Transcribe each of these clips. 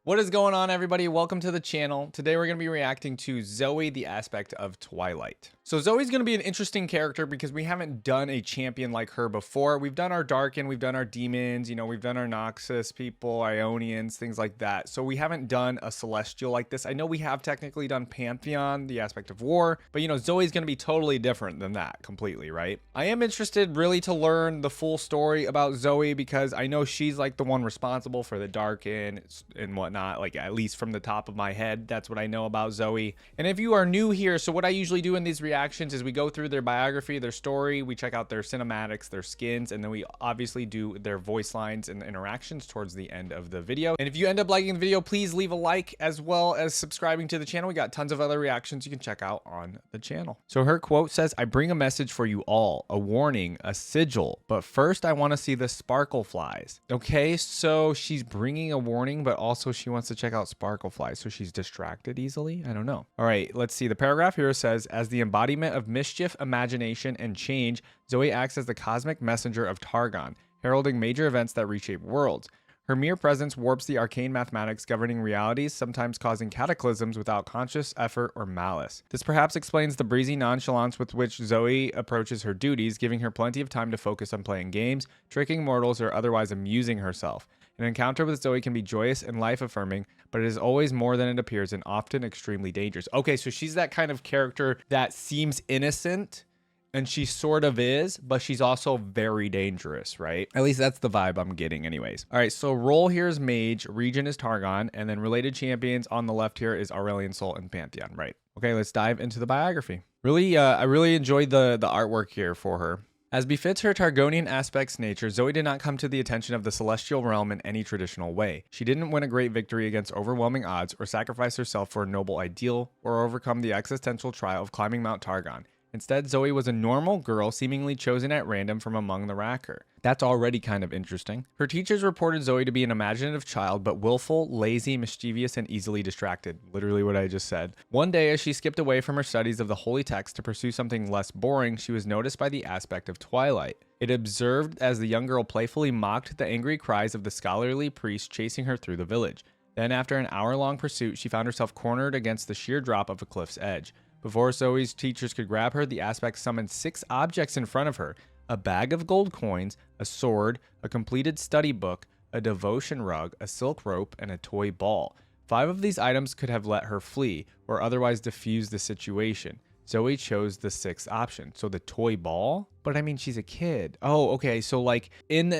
What is going on, everybody? Welcome to the channel. Today we're going to be reacting to Zoe, the aspect of Twilight. So Zoe's going to be an interesting character because we haven't done a champion like her before. We've done our Darken, we've done our Demons, we've done our Noxus people, Ionians, things like that. So we haven't done a Celestial like this. I know we have technically done Pantheon, the aspect of war, but Zoe's going to be totally different than that completely, right? I am interested really to learn the full story about Zoe because I know she's like the one responsible for the Darken and whatnot, like at least from the top of my head. That's what I know about Zoe. And if you are new here, so what I usually do in these reactions is we go through their biography, their story, we check out their cinematics, their skins, and then we obviously do their voice lines and interactions towards the end of the video. And if you end up liking the video, please leave a like as well as subscribing to the channel. We got tons of other reactions you can check out on the channel. So her quote says, "I bring a message for you all, a warning, a sigil, but first I want to see the sparkle flies." Okay, so she's bringing a warning, but also she wants to check out sparkle flies, so she's distracted easily? I don't know. All right, let's see. The paragraph here says, "As the embodiment of mischief, imagination, and change, Zoe acts as the cosmic messenger of Targon, heralding major events that reshape worlds. Her mere presence warps the arcane mathematics governing realities, sometimes causing cataclysms without conscious effort or malice. This perhaps explains the breezy nonchalance with which Zoe approaches her duties, giving her plenty of time to focus on playing games, tricking mortals, or otherwise amusing herself. An encounter with Zoe can be joyous and life-affirming, but it is always more than it appears and often extremely dangerous." Okay, so she's that kind of character that seems innocent, and she sort of is, but she's also very dangerous, right? At least that's the vibe I'm getting anyways. All right, so role here is Mage, region is Targon, and then related champions on the left here is Aurelion Sol and Pantheon, right? Okay, let's dive into the biography. I really enjoyed the artwork here for her. As befits her Targonian aspect's nature, Zoe did not come to the attention of the celestial realm in any traditional way. She didn't win a great victory against overwhelming odds, or sacrifice herself for a noble ideal, or overcome the existential trial of climbing Mount Targon. Instead, Zoe was a normal girl seemingly chosen at random from among the Racker. That's already kind of interesting. Her teachers reported Zoe to be an imaginative child, but willful, lazy, mischievous, and easily distracted. Literally what I just said. One day, as she skipped away from her studies of the holy text to pursue something less boring, she was noticed by the aspect of Twilight. It observed as the young girl playfully mocked the angry cries of the scholarly priest chasing her through the village. Then, after an hour-long pursuit, she found herself cornered against the sheer drop of a cliff's edge. Before Zoe's teachers could grab her, the aspect summoned 6 objects in front of her: a bag of gold coins, a sword, a completed study book, a devotion rug, a silk rope, and a toy ball. 5 of these items could have let her flee, or otherwise diffuse the situation. Zoe chose the 6th option. So the toy ball? But I mean, she's a kid. Oh, okay. So like in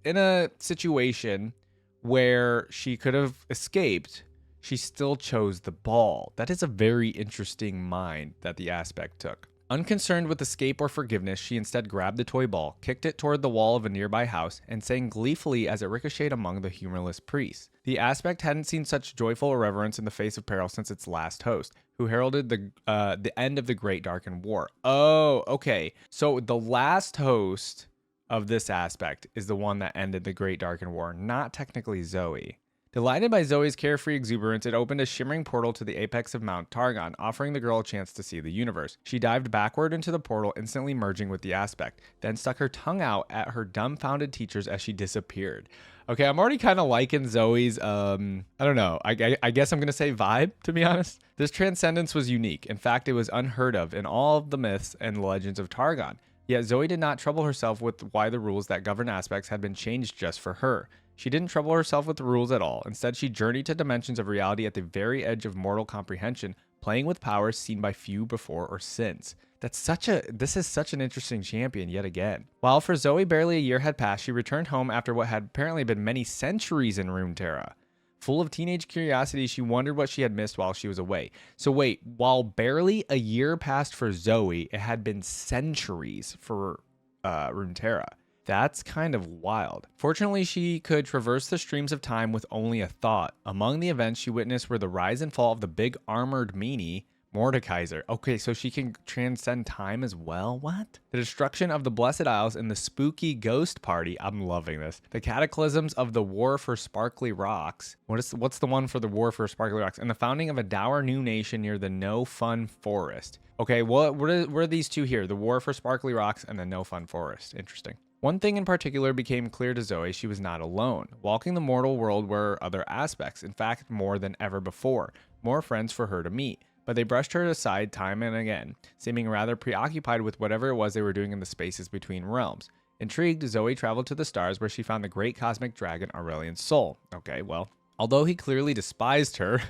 a situation where she could have escaped, she still chose the ball. That is a very interesting mind that the aspect took. Unconcerned with escape or forgiveness, she instead grabbed the toy ball, kicked it toward the wall of a nearby house, and sang gleefully as it ricocheted among the humorless priests. The aspect hadn't seen such joyful irreverence in the face of peril since its last host, who heralded the end of the Great Darken War. Oh, okay. So the last host of this aspect is the one that ended the Great Darken War, not technically Zoe. Delighted by Zoe's carefree exuberance, it opened a shimmering portal to the apex of Mount Targon, offering the girl a chance to see the universe. She dived backward into the portal, instantly merging with the aspect, then stuck her tongue out at her dumbfounded teachers as she disappeared. Okay, I'm already kind of liking Zoe's, I don't know, I guess I'm going to say vibe, to be honest. This transcendence was unique. In fact, it was unheard of in all of the myths and legends of Targon. Yet Zoe did not trouble herself with why the rules that govern aspects had been changed just for her. She didn't trouble herself with the rules at all. Instead, she journeyed to dimensions of reality at the very edge of mortal comprehension, playing with powers seen by few before or since. This is such an interesting champion yet again. While for Zoe barely a year had passed, she returned home after what had apparently been many centuries in Runeterra. Full of teenage curiosity, she wondered what she had missed while she was away. So wait, while barely a year passed for Zoe, it had been centuries for Runeterra. That's kind of wild. Fortunately, she could traverse the streams of time with only a thought. Among the events she witnessed were the rise and fall of the big armored meanie, Mordekaiser. Okay, so she can transcend time as well? What? The destruction of the Blessed Isles and the spooky ghost party. I'm loving this. The cataclysms of the War for Sparkly Rocks. What's the one for the War for Sparkly Rocks? And the founding of a dour new nation near the No Fun Forest. Okay, what are these two here? The War for Sparkly Rocks and the No Fun Forest. Interesting. One thing in particular became clear to Zoe: she was not alone. Walking the mortal world were other aspects, in fact, more than ever before, more friends for her to meet. But they brushed her aside time and again, seeming rather preoccupied with whatever it was they were doing in the spaces between realms. Intrigued, Zoe traveled to the stars where she found the great cosmic dragon Aurelian's soul. Okay, well, although he clearly despised her,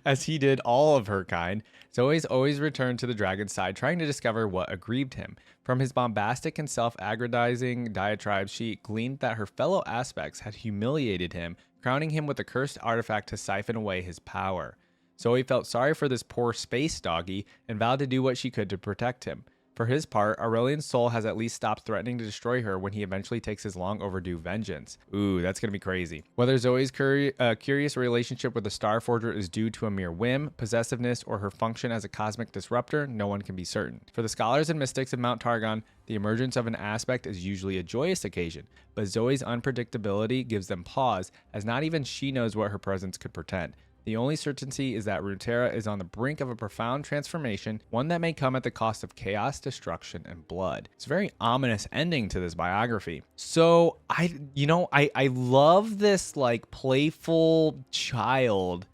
as he did all of her kind, Zoe's always returned to the dragon's side, trying to discover what aggrieved him. From his bombastic and self-aggrandizing diatribes, she gleaned that her fellow aspects had humiliated him, crowning him with a cursed artifact to siphon away his power. Zoe felt sorry for this poor space doggy and vowed to do what she could to protect him. For his part, Aurelian's soul has at least stopped threatening to destroy her when he eventually takes his long overdue vengeance. Ooh, that's gonna be crazy. Whether Zoe's curious relationship with the Starforger is due to a mere whim, possessiveness, or her function as a cosmic disruptor, no one can be certain. For the scholars and mystics of Mount Targon, the emergence of an aspect is usually a joyous occasion, but Zoe's unpredictability gives them pause, as not even she knows what her presence could portend. The only certainty is that Runeterra is on the brink of a profound transformation, one that may come at the cost of chaos, destruction, and blood. It's a very ominous ending to this biography. So I love this like playful child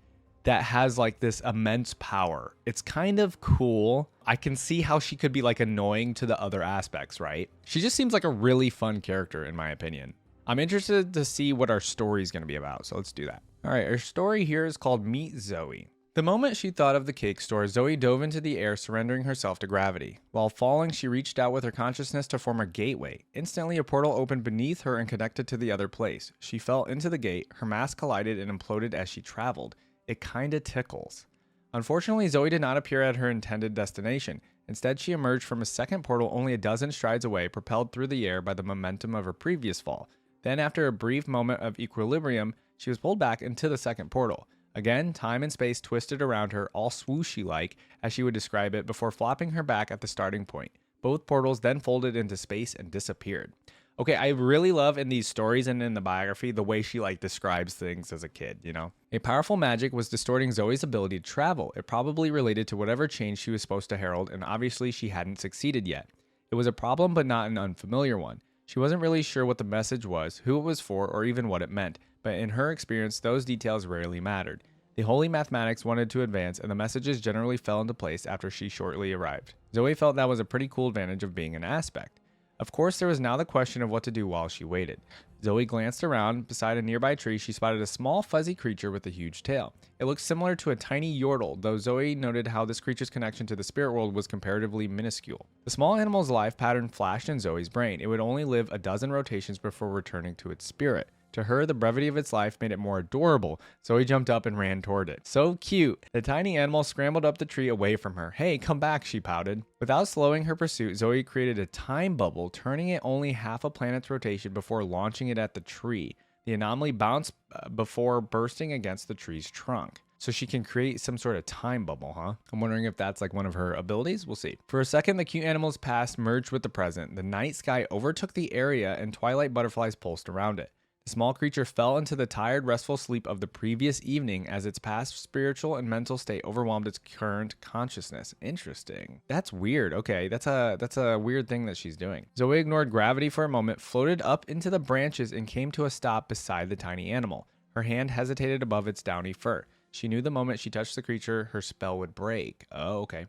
that has like this immense power. It's kind of cool. I can see how she could be like annoying to the other aspects, right? She just seems like a really fun character in my opinion. I'm interested to see what our story is going to be about, so let's do that. All right, our story here is called Meet Zoe. The moment she thought of the cake store, Zoe dove into the air, surrendering herself to gravity. While falling, she reached out with her consciousness to form a gateway. Instantly, a portal opened beneath her and connected to the other place. She fell into the gate, her mass collided and imploded as she traveled. It kinda tickles. Unfortunately, Zoe did not appear at her intended destination. Instead, she emerged from a second portal only a dozen strides away, propelled through the air by the momentum of her previous fall. Then, after a brief moment of equilibrium, she was pulled back into the second portal. Again, time and space twisted around her, all swooshy-like, as she would describe it, before flopping her back at the starting point. Both portals then folded into space and disappeared. Okay, I really love in these stories and in the biography the way she like describes things as a kid, you know? A powerful magic was distorting Zoe's ability to travel. It probably related to whatever change she was supposed to herald, and obviously she hadn't succeeded yet. It was a problem, but not an unfamiliar one. She wasn't really sure what the message was, who it was for, or even what it meant, but in her experience, those details rarely mattered. The holy mathematics wanted to advance, and the messages generally fell into place after she shortly arrived. Zoe felt that was a pretty cool advantage of being an aspect. Of course, there was now the question of what to do while she waited. Zoe glanced around. Beside a nearby tree, she spotted a small, fuzzy creature with a huge tail. It looked similar to a tiny yordle, though Zoe noted how this creature's connection to the spirit world was comparatively minuscule. The small animal's life pattern flashed in Zoe's brain. It would only live a dozen rotations before returning to its spirit. To her, the brevity of its life made it more adorable. Zoe jumped up and ran toward it. So cute! The tiny animal scrambled up the tree away from her. Hey, come back, she pouted. Without slowing her pursuit, Zoe created a time bubble, turning it only half a planet's rotation before launching it at the tree. The anomaly bounced before bursting against the tree's trunk. So she can create some sort of time bubble, huh? I'm wondering if that's like one of her abilities. We'll see. For a second, the cute animal's past merged with the present. The night sky overtook the area and twilight butterflies pulsed around it. The small creature fell into the tired, restful sleep of the previous evening as its past spiritual and mental state overwhelmed its current consciousness. Interesting. That's weird. Okay, that's a weird thing that she's doing. Zoe ignored gravity for a moment, floated up into the branches, and came to a stop beside the tiny animal. Her hand hesitated above its downy fur. She knew the moment she touched the creature, her spell would break. Oh, okay.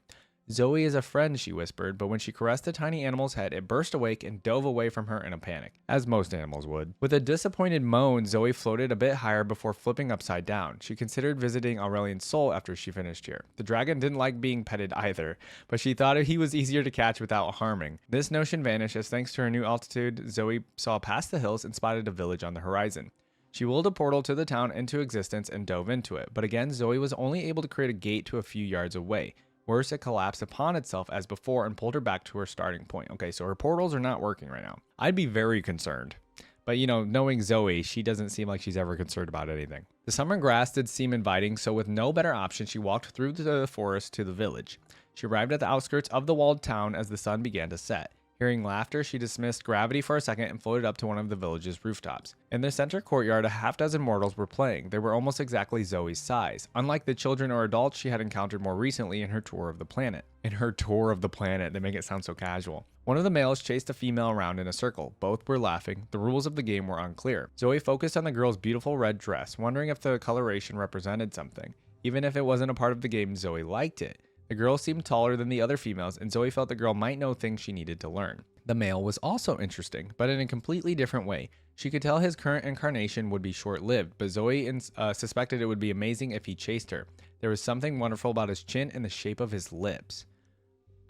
Zoe is a friend, she whispered, but when she caressed the tiny animal's head, it burst awake and dove away from her in a panic, as most animals would. With a disappointed moan, Zoe floated a bit higher before flipping upside down. She considered visiting Aurelian's soul after she finished here. The dragon didn't like being petted either, but she thought he was easier to catch without harming. This notion vanished as, thanks to her new altitude, Zoe saw past the hills and spotted a village on the horizon. She willed a portal to the town into existence and dove into it, but again, Zoe was only able to create a gate to a few yards away. Worse, it collapsed upon itself as before and pulled her back to her starting point. Okay, so her portals are not working right now. I'd be very concerned. But, you know, knowing Zoe, she doesn't seem like she's ever concerned about anything. The summer grass did seem inviting, so with no better option, she walked through the forest to the village. She arrived at the outskirts of the walled town as the sun began to set. Hearing laughter, she dismissed gravity for a second and floated up to one of the village's rooftops. In the center courtyard, a half-dozen mortals were playing. They were almost exactly Zoe's size, unlike the children or adults she had encountered more recently in her tour of the planet. In her tour of the planet, they make it sound so casual. One of the males chased a female around in a circle. Both were laughing. The rules of the game were unclear. Zoe focused on the girl's beautiful red dress, wondering if the coloration represented something. Even if it wasn't a part of the game, Zoe liked it. The girl seemed taller than the other females, and Zoe felt the girl might know things she needed to learn. The male was also interesting, but in a completely different way. She could tell his current incarnation would be short-lived, but Zoe suspected it would be amazing if he chased her. There was something wonderful about his chin and the shape of his lips.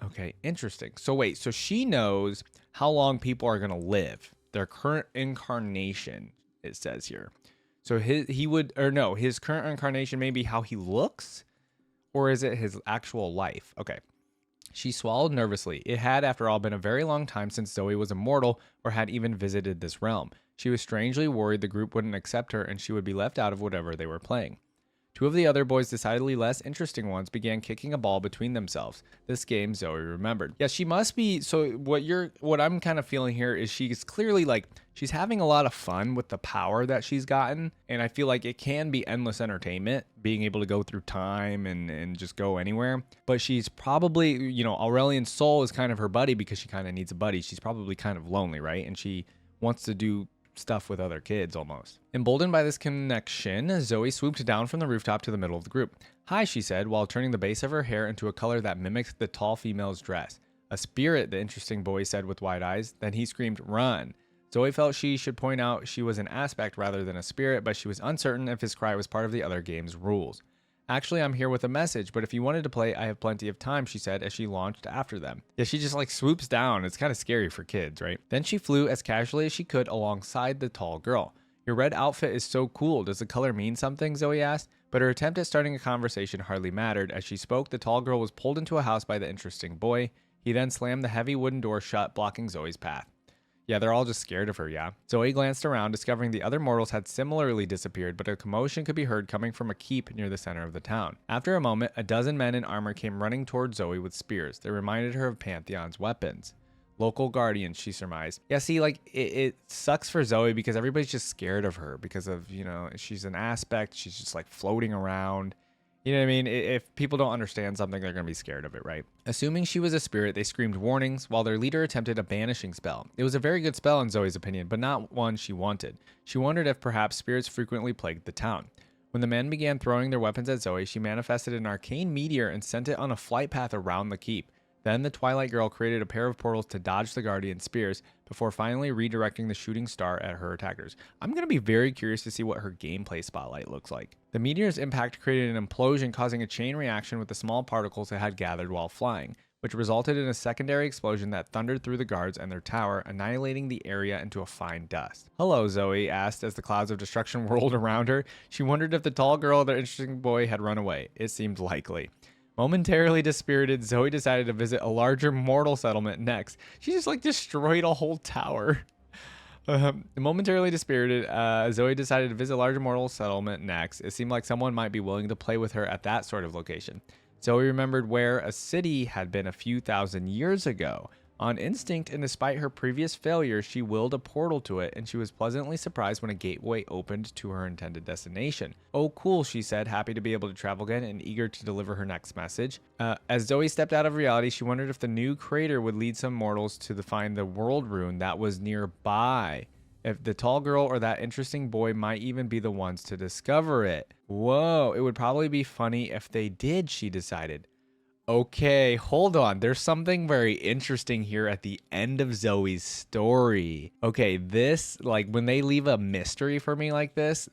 Okay, interesting. So wait, so she knows how long people are going to live. Their current incarnation, it says here. So his current incarnation may be how he looks? Or is it his actual life? Okay. She swallowed nervously. It had, after all, been a very long time since Zoe was immortal or had even visited this realm. She was strangely worried the group wouldn't accept her and she would be left out of whatever they were playing. Two of the other boys, decidedly less interesting ones, began kicking a ball between themselves. This game Zoe remembered. Yeah, she must be. So what I'm kind of feeling here is she's clearly she's having a lot of fun with the power that she's gotten. And I feel like it can be endless entertainment, being able to go through time and just go anywhere. But she's probably, Aurelian's soul is kind of her buddy because she kind of needs a buddy. She's probably kind of lonely, right? And she wants to do stuff with other kids almost. Emboldened by this connection, Zoe swooped down from the rooftop to the middle of the group. "Hi," she said, while turning the base of her hair into a color that mimicked the tall female's dress. "A spirit," the interesting boy said with wide eyes. Then he screamed, "Run." Zoe felt she should point out she was an aspect rather than a spirit, but she was uncertain if his cry was part of the other game's rules. "Actually, I'm here with a message, but if you wanted to play, I have plenty of time," she said as she launched after them. Yeah, she just swoops down. It's kind of scary for kids, right? Then she flew as casually as she could alongside the tall girl. "Your red outfit is so cool. Does the color mean something?" Zoe asked, but her attempt at starting a conversation hardly mattered. As she spoke, the tall girl was pulled into a house by the interesting boy. He then slammed the heavy wooden door shut, blocking Zoe's path. Yeah, they're all just scared of her, yeah. Zoe glanced around, discovering the other mortals had similarly disappeared, but a commotion could be heard coming from a keep near the center of the town. After a moment, a dozen men in armor came running toward Zoe with spears. They reminded her of Pantheon's weapons. Local guardians, she surmised. Yeah, see, it sucks for Zoe because everybody's just scared of her because of, she's an aspect. She's just floating around. You know what I mean? If people don't understand something, they're going to be scared of it, right? Assuming she was a spirit, they screamed warnings while their leader attempted a banishing spell. It was a very good spell in Zoe's opinion, but not one she wanted. She wondered if perhaps spirits frequently plagued the town. When the men began throwing their weapons at Zoe, she manifested an arcane meteor and sent it on a flight path around the keep. Then the Twilight girl created a pair of portals to dodge the Guardian spears before finally redirecting the shooting star at her attackers. I'm going to be very curious to see what her gameplay spotlight looks like. The meteor's impact created an implosion, causing a chain reaction with the small particles it had gathered while flying, which resulted in a secondary explosion that thundered through the guards and their tower, annihilating the area into a fine dust. "Hello," Zoe asked as the clouds of destruction whirled around her. She wondered if the tall girl and the interesting boy had run away. It seemed likely. Momentarily dispirited, Zoe decided to visit a larger mortal settlement next. She just destroyed a whole tower. Momentarily dispirited, Zoe decided to visit a larger mortal settlement next. It seemed like someone might be willing to play with her at that sort of location. Zoe remembered where a city had been a few thousand years ago. On instinct, and despite her previous failures, she willed a portal to it, and she was pleasantly surprised when a gateway opened to her intended destination. "Oh, cool," she said, happy to be able to travel again and eager to deliver her next message. As Zoe stepped out of reality, she wondered if the new crater would lead some mortals to find the world rune that was nearby. If the tall girl or that interesting boy might even be the ones to discover it. Whoa, it would probably be funny if they did, she decided. Okay, hold on. There's something very interesting here at the end of Zoe's story. Okay, this, when they leave a mystery for me like this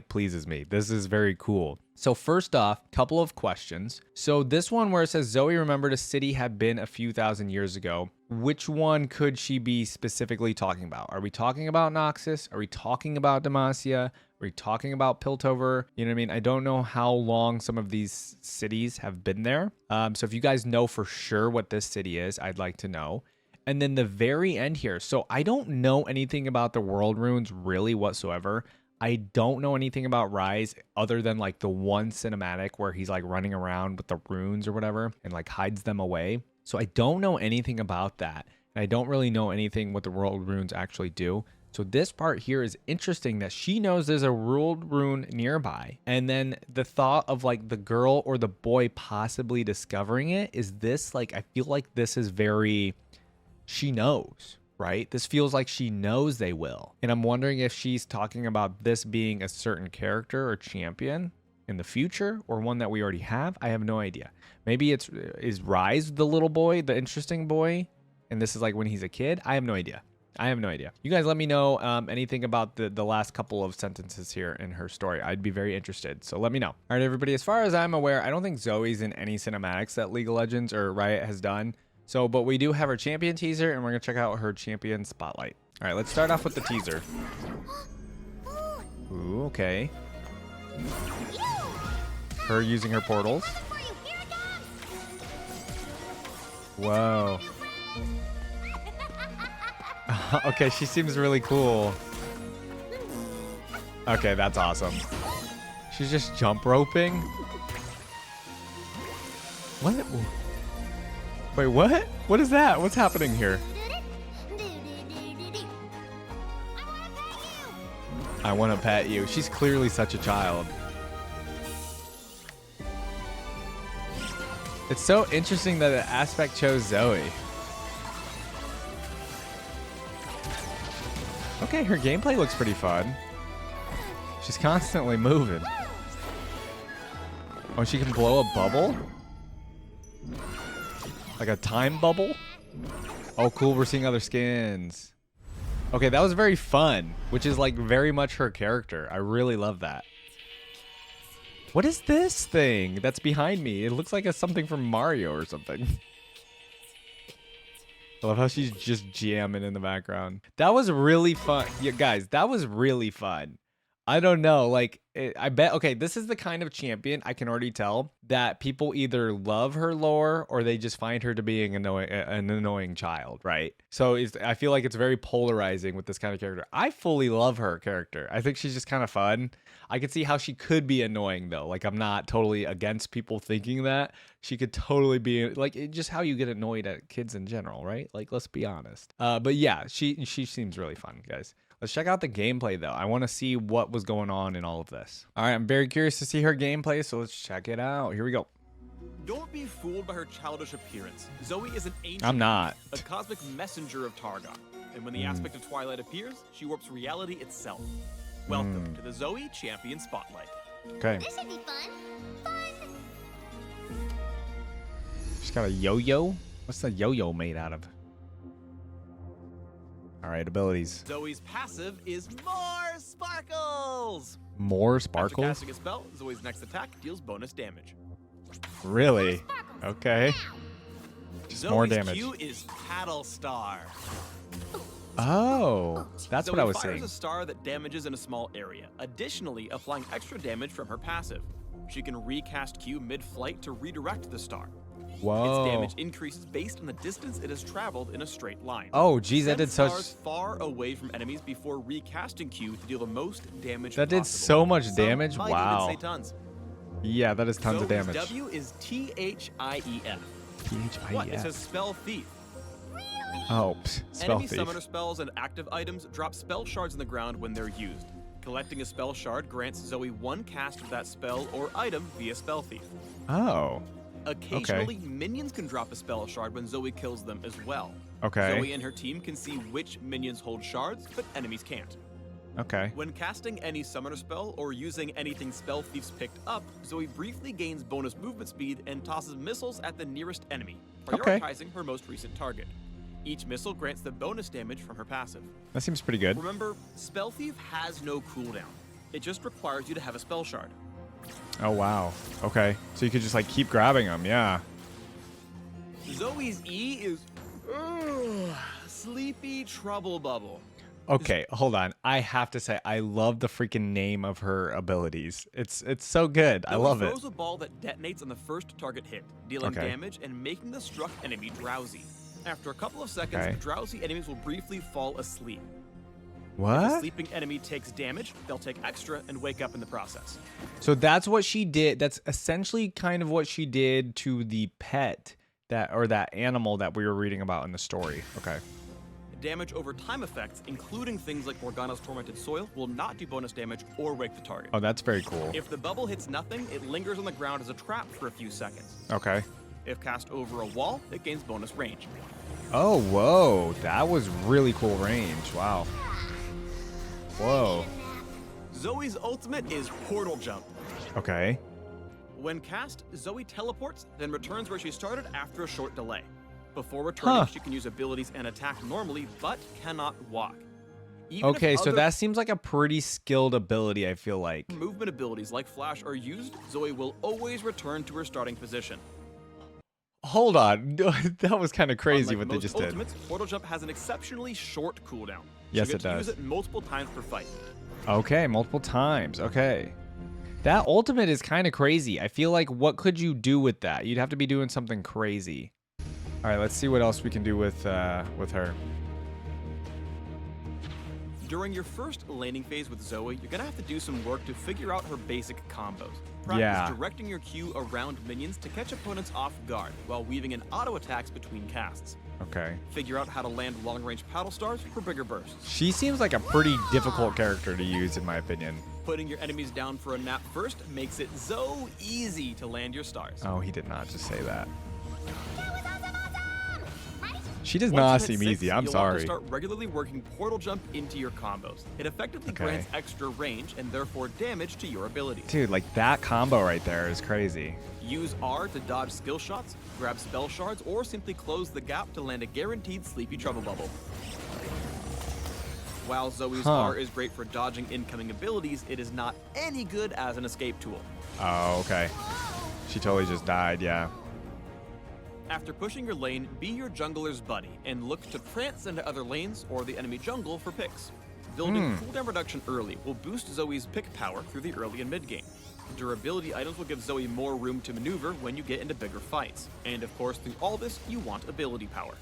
pleases me. This is very cool. So first off, couple of questions. So this one where it says Zoe remembered a city had been a few thousand years ago. Which one could she be specifically talking about? Are we talking about Noxus? Are we talking about Demacia? Are we talking about Piltover? You know what I mean? I don't know how long some of these cities have been there. So if you guys know for sure what this city is, I'd like to know. And then the very end here. So I don't know anything about the world runes really whatsoever. I don't know anything about Rise other than the one cinematic where he's running around with the runes or whatever and hides them away. So I don't know anything about that. I don't really know anything what the world runes actually do. So this part here is interesting that she knows there's a world rune nearby. And then the thought of like the girl or the boy possibly discovering it is this, like, I feel like this is very, she knows, right? This feels like she knows they will. And I'm wondering if she's talking about this being a certain character or champion in the future or one that we already have. I have no idea. Maybe is Rise the little boy, the interesting boy, and this is like when he's a kid. I have no idea. You guys let me know anything about the last couple of sentences here in her story. I'd be very interested. So let me know. All right, everybody. As far as I'm aware, I don't think Zoe's in any cinematics that League of Legends or Riot has done. So, but we do have her champion teaser, and we're going to check out her champion spotlight. All right, let's start off with the teaser. Ooh, okay. Her using her portals. Whoa. Okay, she seems really cool. Okay, that's awesome. She's just jump roping. What? Wait, what? What is that? What's happening here? I want to pet you. She's clearly such a child. It's so interesting that the aspect chose Zoe. Okay, her gameplay looks pretty fun. She's constantly moving. Oh, she can blow a bubble? Like a time bubble? Oh, cool. We're seeing other skins. Okay, that was very fun, which is like very much her character. I really love that. What is this thing that's behind me? It looks like a something from Mario or something. I love how she's just jamming in the background. That was really fun. Yeah, guys, that was really fun. I don't know. Like, I bet. Okay, this is the kind of champion I can already tell that people either love her lore or they just find her to be an annoying child, right? So I feel like it's very polarizing with this kind of character. I fully love her character. I think she's just kind of fun. I could see how she could be annoying, though. Like, I'm not totally against people thinking that. She could totally be, like, just how you get annoyed at kids in general, right? Like, let's be honest. But yeah, she seems really fun, guys. Let's check out the gameplay, though. I want to see what was going on in all of this. All right, I'm very curious to see her gameplay, so let's check it out. Here we go. Don't be fooled by her childish appearance. Zoe is an ancient, I'm not. A cosmic messenger of Targon. And when the aspect of Twilight appears, she warps reality itself. Welcome to the Zoe Champion Spotlight. Okay. This should be fun. Fun! She's got a yo-yo? What's the yo-yo made out of? All right, abilities. Zoe's passive is more sparkles. More sparkles? After casting a spell, Zoe's next attack deals bonus damage. Really? Okay. Just more Zoe's damage. Q is Paddle Star. Oh, that's Zoe what I was fires saying. a star that damages in a small area, additionally applying extra damage from her passive. She can recast Q mid-flight to redirect the star. Whoa. Its damage increases based on the distance it has traveled in a straight line. Oh, geez, that Send did such... stars far away from enemies before recasting Q to deal the most damage That did possible. so much Some damage. might Wow. even say tons. Yeah, that is tons of Zoe's damage. W is THIEF. What? It THIEF. says spell thief. Oh, spell Enemy thief. summoner spells and active items drop spell shards in the ground when they're used. Collecting a spell shard grants Zoe one cast of that spell or item via spell thief. Oh, Occasionally, minions can drop a spell shard when Zoe kills them as well. okay. Zoe and her team can see which minions hold shards, but enemies can't. Okay. When casting any summoner spell or using anything spell thieves picked up, Zoe briefly gains bonus movement speed and tosses missiles at the nearest enemy, prioritizing her most recent target. Each missile grants the bonus damage from her passive. That seems pretty good. Remember, Spell Thief has no cooldown. It just requires you to have a spell shard. Oh, wow. Okay. So you could just, like, keep grabbing them. Yeah. Zoe's E is Sleepy Trouble Bubble. Okay, hold on. I have to say, I love the freaking name of her abilities. It's so good. I love it. Throws a ball that detonates on the first target hit, dealing damage and making the struck enemy drowsy. After a couple of seconds, drowsy enemies will briefly fall asleep. If a What? sleeping enemy takes damage, they'll take extra and wake up in the process. So that's what she did. That's essentially kind of what she did to the pet that animal that we were reading about in the story. Okay. Damage over time effects, including things like Morgana's Tormented Soil, will not do bonus damage or wake the target. Oh, that's very cool. If the bubble hits nothing, it lingers on the ground as a trap for a few seconds. Okay. If cast over a wall, it gains bonus range. Oh, whoa. That was really cool range. Wow. Whoa. Zoe's ultimate is Portal Jump. Okay. When cast, Zoe teleports, then returns where she started after a short delay. Before returning, she can use abilities and attack normally, but cannot walk. Okay, so that seems like a pretty skilled ability, I feel like. Movement abilities like Flash are used, Zoe will always return to her starting position. Hold on. That was kind of crazy what they most just did. Ultimates, Portal Jump has an exceptionally short cooldown. Yes, you it get to does. use it multiple times per fight. Okay, multiple times. Okay. That ultimate is kind of crazy. I feel like what could you do with that? You'd have to be doing something crazy. All right, let's see what else we can do with her. During your first laning phase with Zoe, you're gonna have to do some work to figure out her basic combos. Practice Yeah. directing your Q around minions to catch opponents off guard while weaving in auto attacks between casts. Okay. Figure out how to land long-range paddle stars for bigger bursts. She seems like a pretty difficult character to use, in my opinion. Putting your enemies down for a nap first makes it so easy to land your stars. Oh, he did not just say that. That was awesome! Ready? She does Once not you hit seem 6, easy. I'm you'll want to sorry. start regularly working Portal Jump into your combos. It effectively Okay. grants extra range and therefore damage to your abilities. Dude, like that combo right there is crazy. Use R to dodge skill shots, grab spell shards, or simply close the gap to land a guaranteed Sleepy Trouble Bubble. While Zoe's R is great for dodging incoming abilities, it is not any good as an escape tool. Oh, okay. She totally just died, yeah. After pushing your lane, be your jungler's buddy and look to prance into other lanes or the enemy jungle for picks. Building cooldown reduction early will boost Zoe's pick power through the early and mid game. Durability items will give Zoe more room to maneuver when you get into bigger fights. And of course, through all this, you want ability power.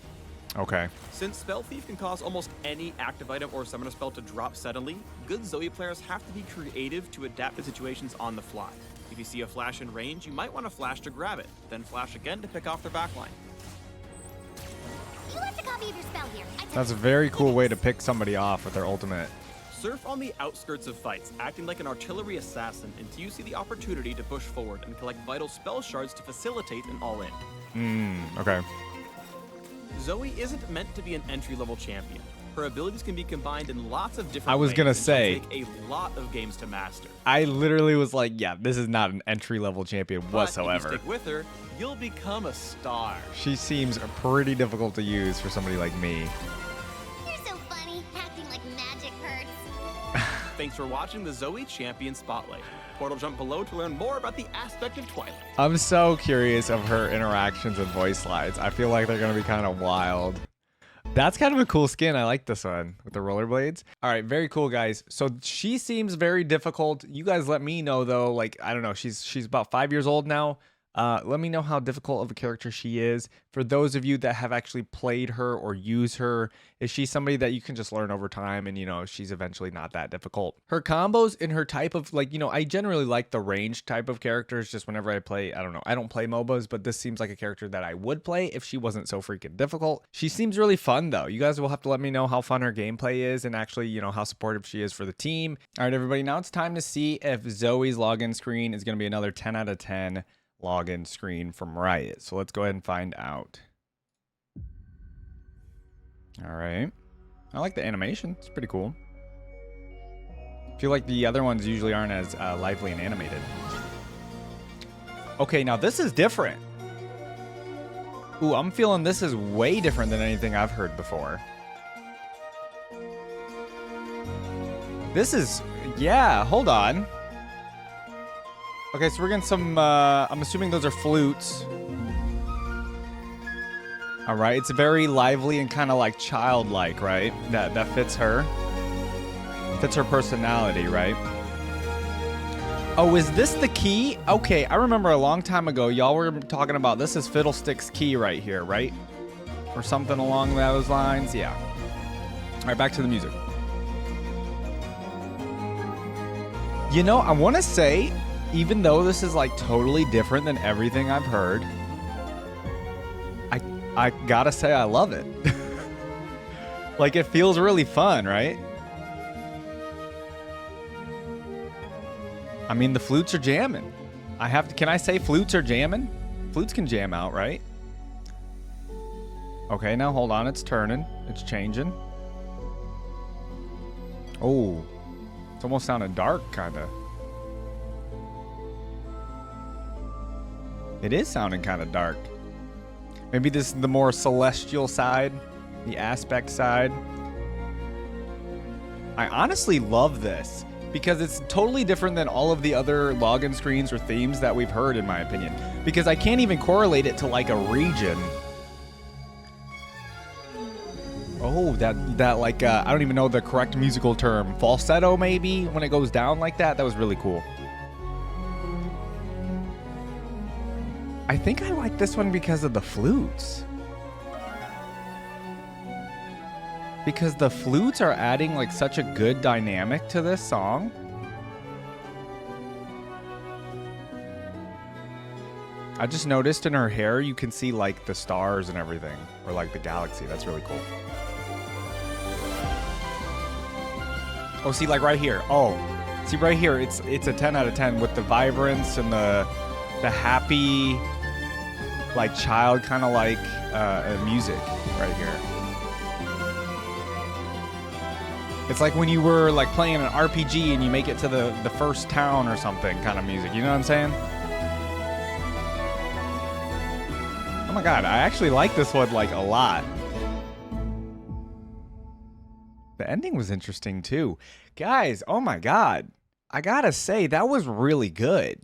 Okay. Since Spell Thief can cause almost any active item or summoner spell to drop suddenly, good Zoe players have to be creative to adapt to situations on the fly. If you see a flash in range, you might want to flash to grab it, then flash again to pick off their backline. You left a copy of your spell here. I took That's a it. very cool way to pick somebody off with their ultimate. Surf on the outskirts of fights, acting like an artillery assassin until you see the opportunity to push forward and collect vital spell shards to facilitate an all-in. Okay. Zoe isn't meant to be an entry-level champion. Her abilities can be combined in lots of different I was ways gonna and can say- take a lot of games to master. I literally was like, yeah, this is not an entry-level champion But whatsoever. if you stick with her, you'll become a star. She seems pretty difficult to use for somebody like me. You're so funny. Acting like magic hurts. Thanks for watching the Zoe Champion Spotlight. Portal jump below to learn more about the aspect of Twilight. I'm so curious of her interactions with Voicelines. I feel like they're going to be kind of wild. That's kind of a cool skin. I like this one with the rollerblades. All right, very cool, guys. So she seems very difficult. You guys let me know, though. Like, I don't know. She's about 5 years old now. Let me know how difficult of a character she is. For those of you that have actually played her or use her, is she somebody that you can just learn over time and, you know, she's eventually not that difficult? Her combos and her type of, like, you know, I generally like the range type of characters just whenever I play. I don't know. I don't play MOBAs, but this seems like a character that I would play if she wasn't so freaking difficult. She seems really fun, though. You guys will have to let me know how fun her gameplay is and actually, you know, how supportive she is for the team. All right, everybody. Now it's time to see if Zoe's login screen is going to be another 10 out of 10 login screen from Riot. So let's go ahead and find out. All right. I like the animation. It's pretty cool. I feel like the other ones usually aren't as lively and animated. Okay, now this is different. Ooh, I'm feeling this is way different than anything I've heard before. This is, yeah, hold on. Okay, so we're getting some, I'm assuming those are flutes. All right, it's very lively and kind of like childlike, right? That fits her. Fits her personality, right? Oh, is this the key? Okay, I remember a long time ago, y'all were talking about this is Fiddlestick's key right here, right? Or something along those lines, yeah. All right, back to the music. You know, I want to say, even though this is like totally different than everything I've heard, I gotta say I love it. Like, it feels really fun, right? I mean, the flutes are jamming. Can I say flutes are jamming? Flutes can jam out, right? Okay, now hold on, it's turning. It's changing. Oh, it's almost sounding dark, kinda. It is sounding kind of dark. Maybe this is the more celestial side, the aspect side. I honestly love this because it's totally different than all of the other login screens or themes that we've heard, in my opinion. Because I can't even correlate it to like a region. Oh, that like, I don't even know the correct musical term. Falsetto, maybe, when it goes down like that. That was really cool. I think I like this one because of the flutes. Because the flutes are adding like such a good dynamic to this song. I just noticed in her hair you can see like the stars and everything, or like the galaxy. That's really cool. Oh, see, like right here. Oh, see right here, it's a 10 out of 10 with the vibrance and the happy, like child kind of like music right here. It's like when you were like playing an RPG and you make it to the first town or something kind of music. You know what I'm saying? Oh my god, I actually like this one like a lot. The ending was interesting too. Guys, oh my god. I gotta say, that was really good.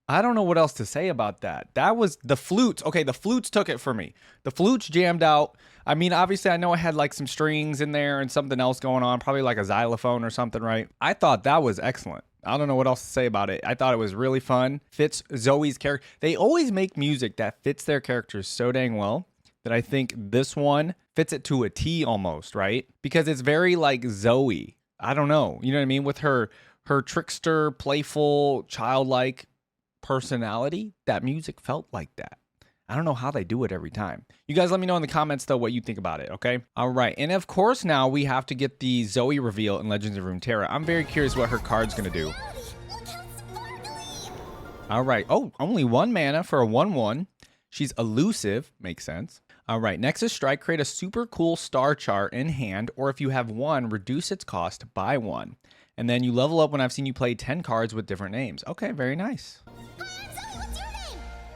I don't know what else to say about that. That was the flutes. Okay, the flutes took it for me. The flutes jammed out. I mean, obviously, I know I had like some strings in there and something else going on, probably like a xylophone or something, right? I thought that was excellent. I don't know what else to say about it. I thought it was really fun. Fits Zoe's character. They always make music that fits their characters so dang well that I think this one fits it to a T almost, right? Because it's very like Zoe. I don't know. You know what I mean? With her trickster, playful, childlike personality, that music felt like that. I don't know how they do it every time. You guys let me know in the comments though what you think about it, okay? All right, and of course now we have to get the Zoe reveal in Legends of Runeterra. I'm very curious what her card's gonna do. All right, oh, only 1 mana for a 1/1. She's elusive, makes sense. All right, Nexus Strike, create a super cool star chart in hand, or if you have 1, reduce its cost by 1. And then you level up when I've seen you play 10 cards with different names. Okay, very nice.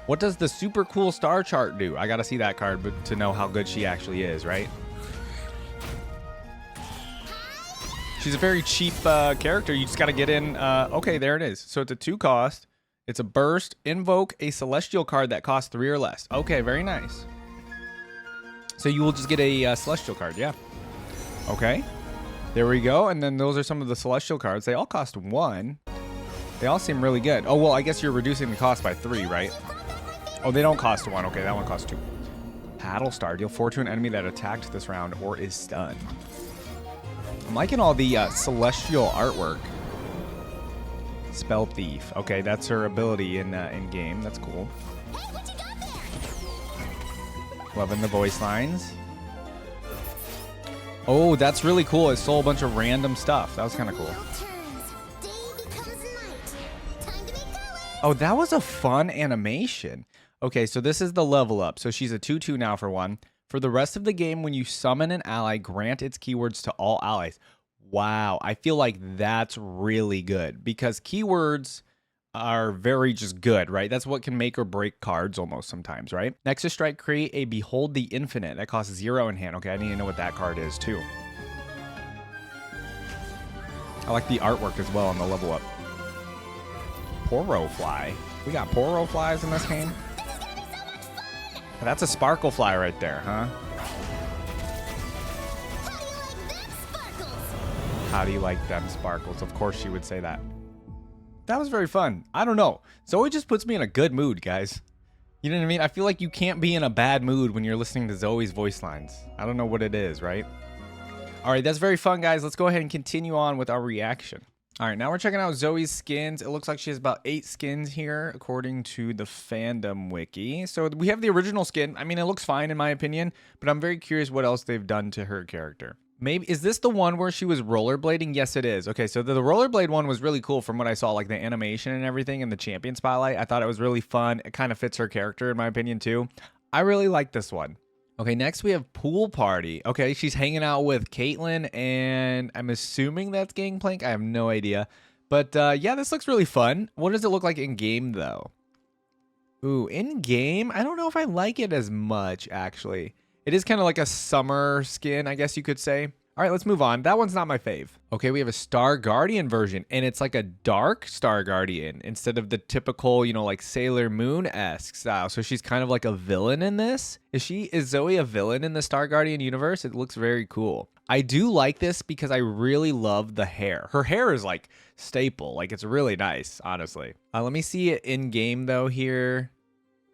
What does the super cool star chart do? I gotta see that card but to know how good she actually is, right? She's a very cheap character. You just gotta get in. Okay, there it is. So it's a 2 cost. It's a burst. Invoke a celestial card that costs 3 or less. Okay, very nice. So you will just get a celestial card, yeah. Okay, there we go. And then those are some of the celestial cards. They all cost 1. They all seem really good. Oh, well, I guess you're reducing the cost by 3, right? Oh, they don't cost 1. Okay, that one costs 2. Paddle Star. Deal 4 to an enemy that attacked this round or is stunned. I'm liking all the celestial artwork. Spell Thief. Okay, that's her ability in game. That's cool. Loving the voice lines. Oh, that's really cool. It stole a bunch of random stuff. That was kind of cool. Oh, that was a fun animation. Okay, so this is the level up. So she's a 2/2 now for 1. For the rest of the game, when you summon an ally, grant its keywords to all allies. Wow, I feel like that's really good because keywords are very just good, right? That's what can make or break cards almost sometimes, right? Nexus Strike, create a Behold the Infinite. That costs 0 in hand. Okay, I need to know what that card is too. I like the artwork as well on the level up. Poro Fly. We got Poro Flies in this game? That's a Sparkle Fly right there, huh? How do you like them sparkles? Of course she would say that. That was very fun. I don't know. Zoe just puts me in a good mood, guys. You know what I mean? I feel like you can't be in a bad mood when you're listening to Zoe's voice lines. I don't know what it is, right? All right, that's very fun, guys. Let's go ahead and continue on with our reaction. All right, now we're checking out Zoe's skins. It looks like she has about 8 skins here, according to the Fandom Wiki. So we have the original skin. I mean, it looks fine in my opinion, but I'm very curious what else they've done to her character. Maybe, is this the one where she was rollerblading? Yes, it is. Okay, so the rollerblade one was really cool from what I saw, like the animation and everything and the champion spotlight. I thought it was really fun. It kind of fits her character in my opinion too. I really like this one. Okay, next we have Pool Party. Okay, she's hanging out with Caitlyn, and I'm assuming that's Gangplank. I have no idea. But yeah, this looks really fun. What does it look like in game though? Ooh, in game, I don't know if I like it as much actually. It is kind of like a summer skin, I guess you could say. All right, let's move on. That one's not my fave. Okay, we have a Star Guardian version, and it's like a dark Star Guardian instead of the typical, you know, like Sailor Moon-esque style. So she's kind of like a villain in this. Is Zoe a villain in the Star Guardian universe? It looks very cool. I do like this because I really love the hair. Her hair is like staple. Like it's really nice, honestly. Let me see it in game though here.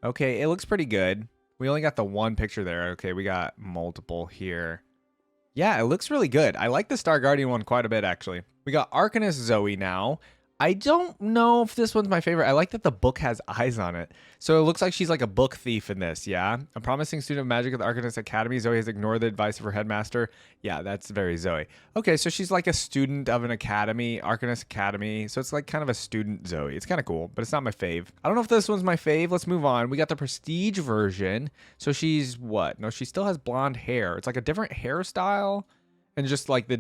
Okay, it looks pretty good. We only got the one picture there. Okay, we got multiple here. Yeah, it looks really good. I like the Star Guardian one quite a bit, actually. We got Arcanist Zoe now. I don't know if this one's my favorite. I like that the book has eyes on it. So it looks like she's like a book thief in this, yeah? A promising student of magic at the Arcanist Academy. Zoe has ignored the advice of her headmaster. Yeah, that's very Zoe. Okay, so she's like a student of an academy, Arcanist Academy. So it's like kind of a student Zoe. It's kind of cool, but it's not my fave. I don't know if this one's my fave. Let's move on. We got the Prestige version. So she's what? No, she still has blonde hair. It's like a different hairstyle. And just like the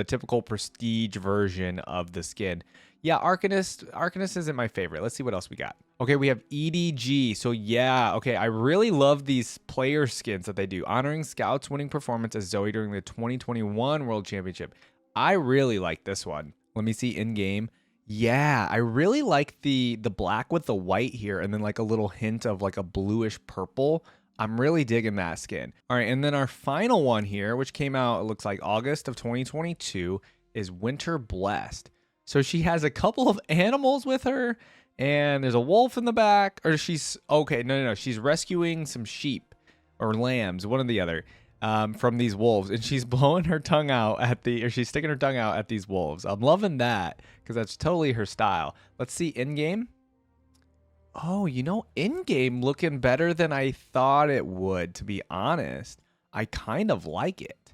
typical Prestige version of the skin. Yeah, Arcanist isn't my favorite. Let's see what else we got. Okay, we have EDG. So yeah, okay, I really love these player skins that they do. Honoring Scout's winning performance as Zoe during the 2021 World Championship. I really like this one. Let me see in game. Yeah, I really like the black with the white here and then like a little hint of like a bluish purple. I'm really digging that skin. All right, and then our final one here, which came out, it looks like August of 2022, is Winter Blessed. So she has a couple of animals with her, and there's a wolf in the back, or she's, okay, no, she's rescuing some sheep or lambs, one or the other, from these wolves, and she's blowing her tongue out she's sticking her tongue out at these wolves. I'm loving that, because that's totally her style. Let's see in-game. Oh, you know, in-game looking better than I thought it would, to be honest. I kind of like it.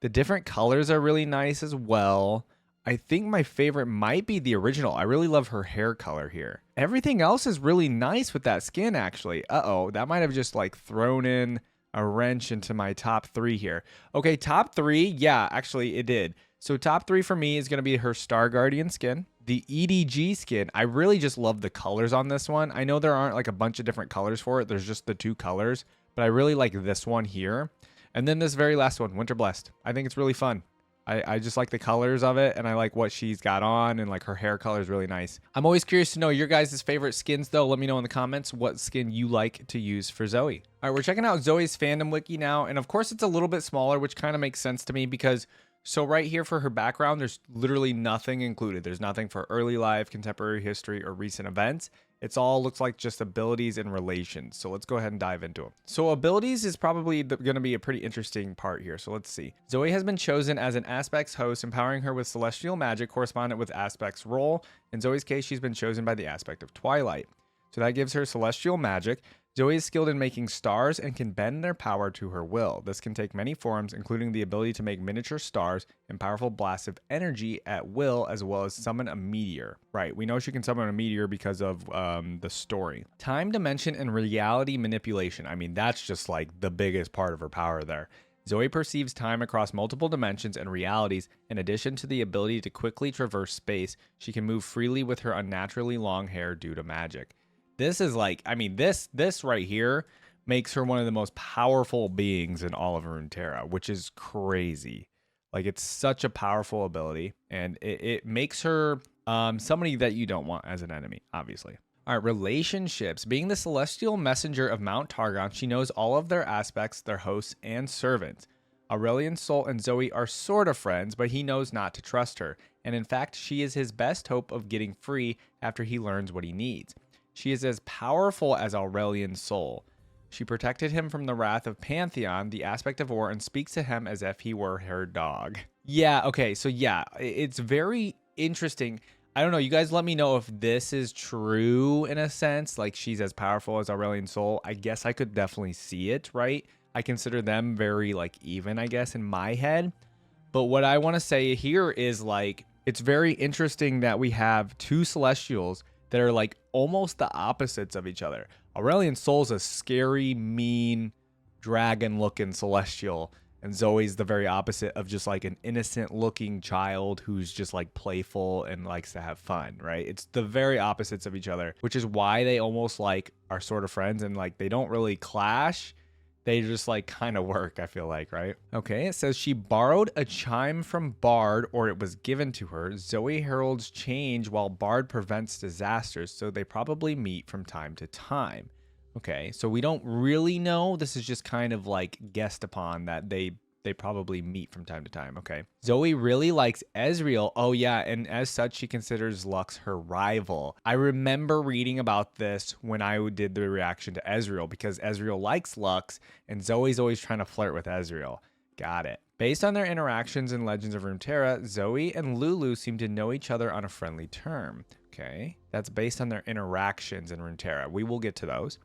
The different colors are really nice as well. I think my favorite might be the original. I really love her hair color here. Everything else is really nice with that skin, actually. Uh-oh, that might have just like thrown in a wrench into my top 3 here. Okay, top 3. Yeah, actually it did. So top 3 for me is going to be her Star Guardian skin. The EDG skin, I really just love the colors on this one. I know there aren't like a bunch of different colors for it. There's just the 2 colors, but I really like this one here. And then this very last one, Winter Blessed. I think it's really fun. I just like the colors of it, and I like what she's got on, and like her hair color is really nice. I'm always curious to know your guys' favorite skins though. Let me know in the comments what skin you like to use for Zoe. All right, we're checking out Zoe's Fandom Wiki now, and of course it's a little bit smaller, which kind of makes sense to me because so right here for her background, there's literally nothing included. There's nothing for early life, contemporary history, or recent events. It's all looks like just abilities and relations. So let's go ahead and dive into them. So abilities is probably going to be a pretty interesting part here. So let's see. Zoe has been chosen as an Aspect's host, empowering her with celestial magic correspondent with Aspect's role. In Zoe's case, she's been chosen by the Aspect of Twilight. So that gives her celestial magic. Zoe is skilled in making stars and can bend their power to her will. This can take many forms, including the ability to make miniature stars and powerful blasts of energy at will, as well as summon a meteor. Right, we know she can summon a meteor because of the story. Time, dimension, and reality manipulation. I mean, that's just like the biggest part of her power there. Zoe perceives time across multiple dimensions and realities. In addition to the ability to quickly traverse space, she can move freely with her unnaturally long hair due to magic. This is like, I mean, this right here makes her one of the most powerful beings in all of Runeterra, which is crazy. Like, it's such a powerful ability, and it makes her somebody that you don't want as an enemy, obviously. All right, relationships. Being the celestial messenger of Mount Targon, she knows all of their aspects, their hosts, and servants. Aurelian Sol and Zoe are sort of friends, but he knows not to trust her, and in fact, she is his best hope of getting free after he learns what he needs. She is as powerful as Aurelian Sol. She protected him from the wrath of Pantheon, the Aspect of War, and speaks to him as if he were her dog. Yeah, okay. So yeah, it's very interesting. I don't know. You guys let me know if this is true in a sense. Like she's as powerful as Aurelion Sol. I guess I could definitely see it, right? I consider them very like even, I guess, in my head. But what I want to say here is like it's very interesting that we have two celestials that are like almost the opposites of each other. Aurelion Sol's a scary, mean, dragon-looking celestial, and Zoe's the very opposite of just like an innocent-looking child who's just like playful and likes to have fun, right? It's the very opposites of each other, which is why they almost like are sort of friends and like they don't really clash. They just like kind of work, I feel like, right? Okay, it says she borrowed a chime from Bard, or it was given to her. Zoe heralds change while Bard prevents disasters, so they probably meet from time to time. Okay, so we don't really know. This is just kind of like guessed upon that they probably meet from time to time. Okay. Zoe really likes Ezreal. Oh yeah, and as such, she considers Lux her rival. I remember reading about this when I did the reaction to Ezreal because Ezreal likes Lux and Zoe's always trying to flirt with Ezreal. Got it. Based on their interactions in Legends of Runeterra, Zoe and Lulu seem to know each other on a friendly term. Okay. That's based on their interactions in Runeterra. We will get to those.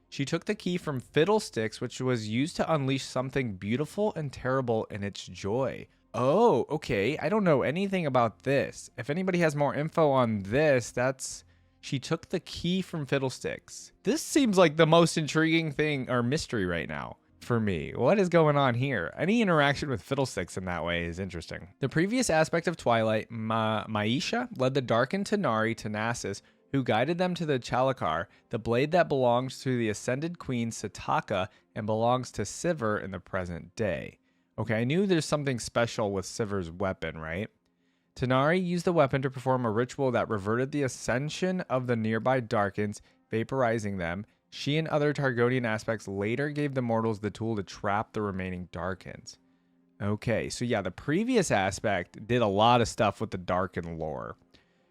She took the key from Fiddlesticks, which was used to unleash something beautiful and terrible in its joy. Oh, okay. I don't know anything about this. If anybody has more info on this, that's... She took the key from Fiddlesticks. This seems like the most intriguing thing or mystery right now for me. What is going on here? Any interaction with Fiddlesticks in that way is interesting. The previous aspect of Twilight, Maisha, led the Darkened Tanari to Nasus, who guided them to the Chalakar, the blade that belongs to the Ascended Queen Sataka and belongs to Sivir in the present day. Okay, I knew there's something special with Sivir's weapon, right? Tanari used the weapon to perform a ritual that reverted the ascension of the nearby Darkens, vaporizing them. She and other Targonian aspects later gave the mortals the tool to trap the remaining Darkens. Okay, so yeah, the previous aspect did a lot of stuff with the Darken lore.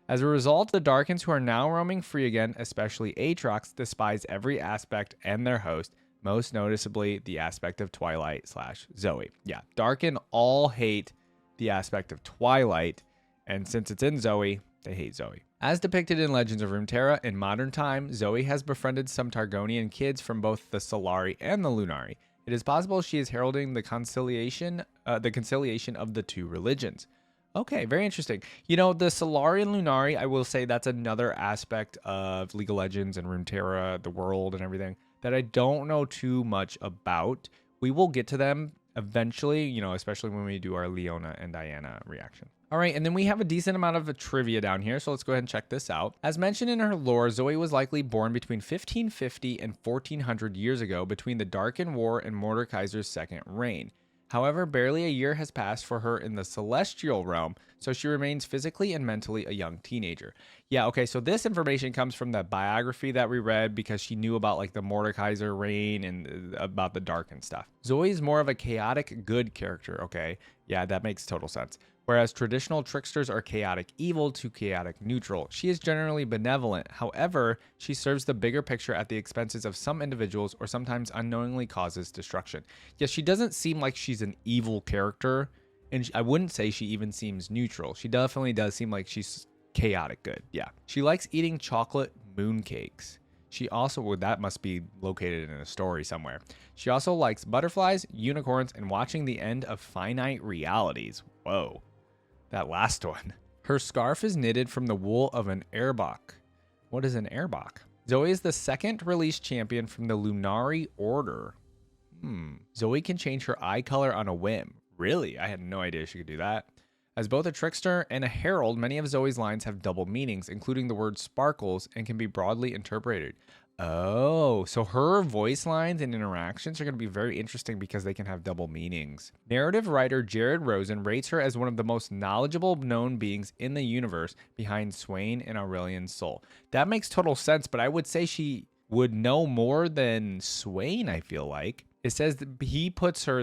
As a result, the Darkens who are now roaming free again, especially Aatrox, despise every aspect and their host, most noticeably the aspect of Twilight / Zoe. Yeah, Darken all hate the aspect of Twilight, and since it's in Zoe, they hate Zoe. As depicted in Legends of Runeterra, in modern time, Zoe has befriended some Targonian kids from both the Solari and the Lunari. It is possible she is heralding the conciliation of the two religions. Okay, very interesting. You know, the Solari and Lunari, I will say that's another aspect of League of Legends and Runeterra, the world and everything, that I don't know too much about. We will get to them eventually, you know, especially when we do our Leona and Diana reaction. All right, and then we have a decent amount of trivia down here, so let's go ahead and check this out. As mentioned in her lore, Zoe was likely born between 1550 and 1400 years ago, between the Darken War and Mordekaiser's second reign. However, barely a year has passed for her in the celestial realm, so she remains physically and mentally a young teenager. Yeah, okay, so this information comes from the biography that we read because she knew about like the Mordekaiser reign and about the Darken stuff. Zoe's more of a chaotic good character, okay? Yeah, that makes total sense. Whereas traditional tricksters are chaotic evil to chaotic neutral. She is generally benevolent. However, she serves the bigger picture at the expenses of some individuals or sometimes unknowingly causes destruction. Yes, she doesn't seem like she's an evil character, and I wouldn't say she even seems neutral. She definitely does seem like she's chaotic good. Yeah. She likes eating chocolate mooncakes. She also, well, that must be located in a story somewhere. She also likes butterflies, unicorns, and watching the end of finite realities. Whoa. That last one. Her scarf is knitted from the wool of an Airbok. What is an Airbok? Zoe is the second released champion from the Lunari Order. Zoe can change her eye color on a whim. Really? I had no idea she could do that. As both a trickster and a herald, many of Zoe's lines have double meanings, including the word sparkles, and can be broadly interpreted. Oh, so her voice lines and interactions are going to be very interesting because they can have double meanings. Narrative writer Jared Rosen rates her as one of the most knowledgeable known beings in the universe behind Swain and Aurelion Sol. That makes total sense, but I would say she would know more than Swain, I feel like. It says that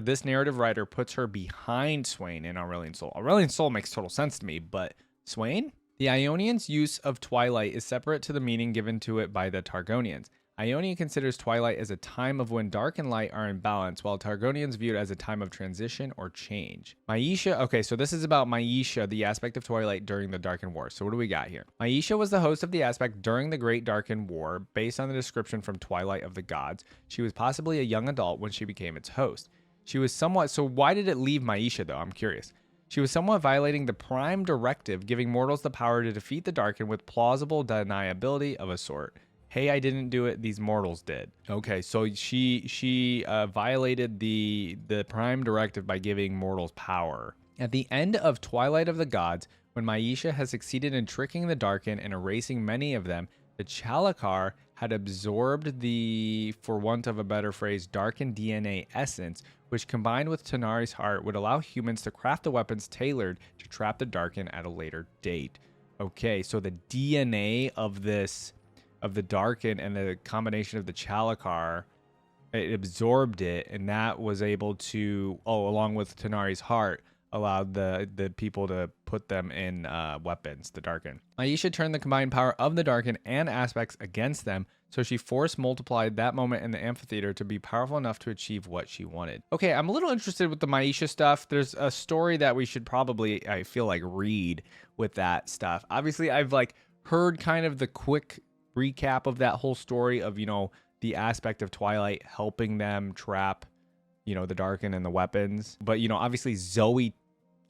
this narrative writer puts her behind Swain and Aurelion Sol. Aurelion Sol makes total sense to me, but Swain? The Ionians' use of Twilight is separate to the meaning given to it by the Targonians. Ione considers Twilight as a time of when dark and light are in balance, while Targonians view it as a time of transition or change. Maisha, okay, so this is about Maisha, the aspect of Twilight during the Darken War. So what do we got here? Maisha was the host of the aspect during the Great Darken War. Based on the description from Twilight of the Gods, she was possibly a young adult when she became its host. She was somewhat, so why did it leave Maisha though? I'm curious. She was somewhat violating the Prime Directive, giving mortals the power to defeat the Darken with plausible deniability of a sort. Hey, I didn't do it, these mortals did. Okay, so she violated the Prime Directive by giving mortals power. At the end of Twilight of the Gods, when Maisha has succeeded in tricking the Darken and erasing many of them, the Chalakar had absorbed the, for want of a better phrase, Darken DNA essence, which combined with Tanari's heart would allow humans to craft the weapons tailored to trap the Darken at a later date. Okay, so the DNA of this, of the Darken and the combination of the Chalakar, it absorbed it, and that was able to, along with Tanari's heart, allowed the people to put them in weapons, the Darken. Maisha turned the combined power of the Darken and aspects against them, so she force multiplied that moment in the amphitheater to be powerful enough to achieve what she wanted. Okay, I'm a little interested with the Maisha stuff. There's a story that we should probably, I feel like, read with that stuff. Obviously, I've like heard kind of the quick recap of that whole story of, you know, the aspect of Twilight helping them trap, you know, the Darken and the weapons. But, you know, obviously Zoe,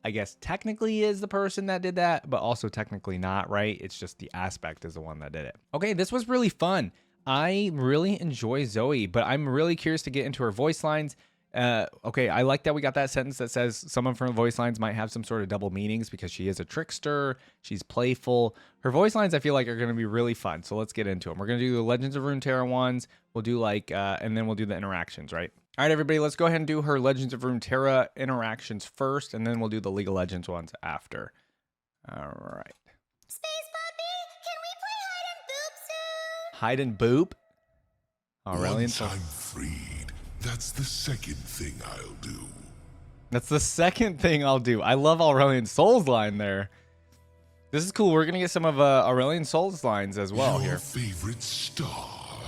I guess, technically is the person that did that, but also technically not, right? It's just the aspect is the one that did it. Okay, this was really fun. I really enjoy Zoe, but I'm really curious to get into her voice lines. Okay, I like that we got that sentence that says someone from Voicelines might have some sort of double meanings because she is a trickster, she's playful. Her voice lines I feel like are going to be really fun, so let's get into them. We're going to do the Legends of Runeterra ones, we'll do like, and then we'll do the interactions, right? All right, everybody, let's go ahead and do her Legends of Runeterra interactions first, and then we'll do the League of Legends ones after. All right. Space Puppy, can we play hide and boop soon? Hide and boop? Aurelian Once I'm freed, that's the second thing I'll do. That's the second thing I'll do. I love Aurelian Soul's line there. This is cool. We're going to get some of Aurelian Soul's lines as well Your here. favorite star.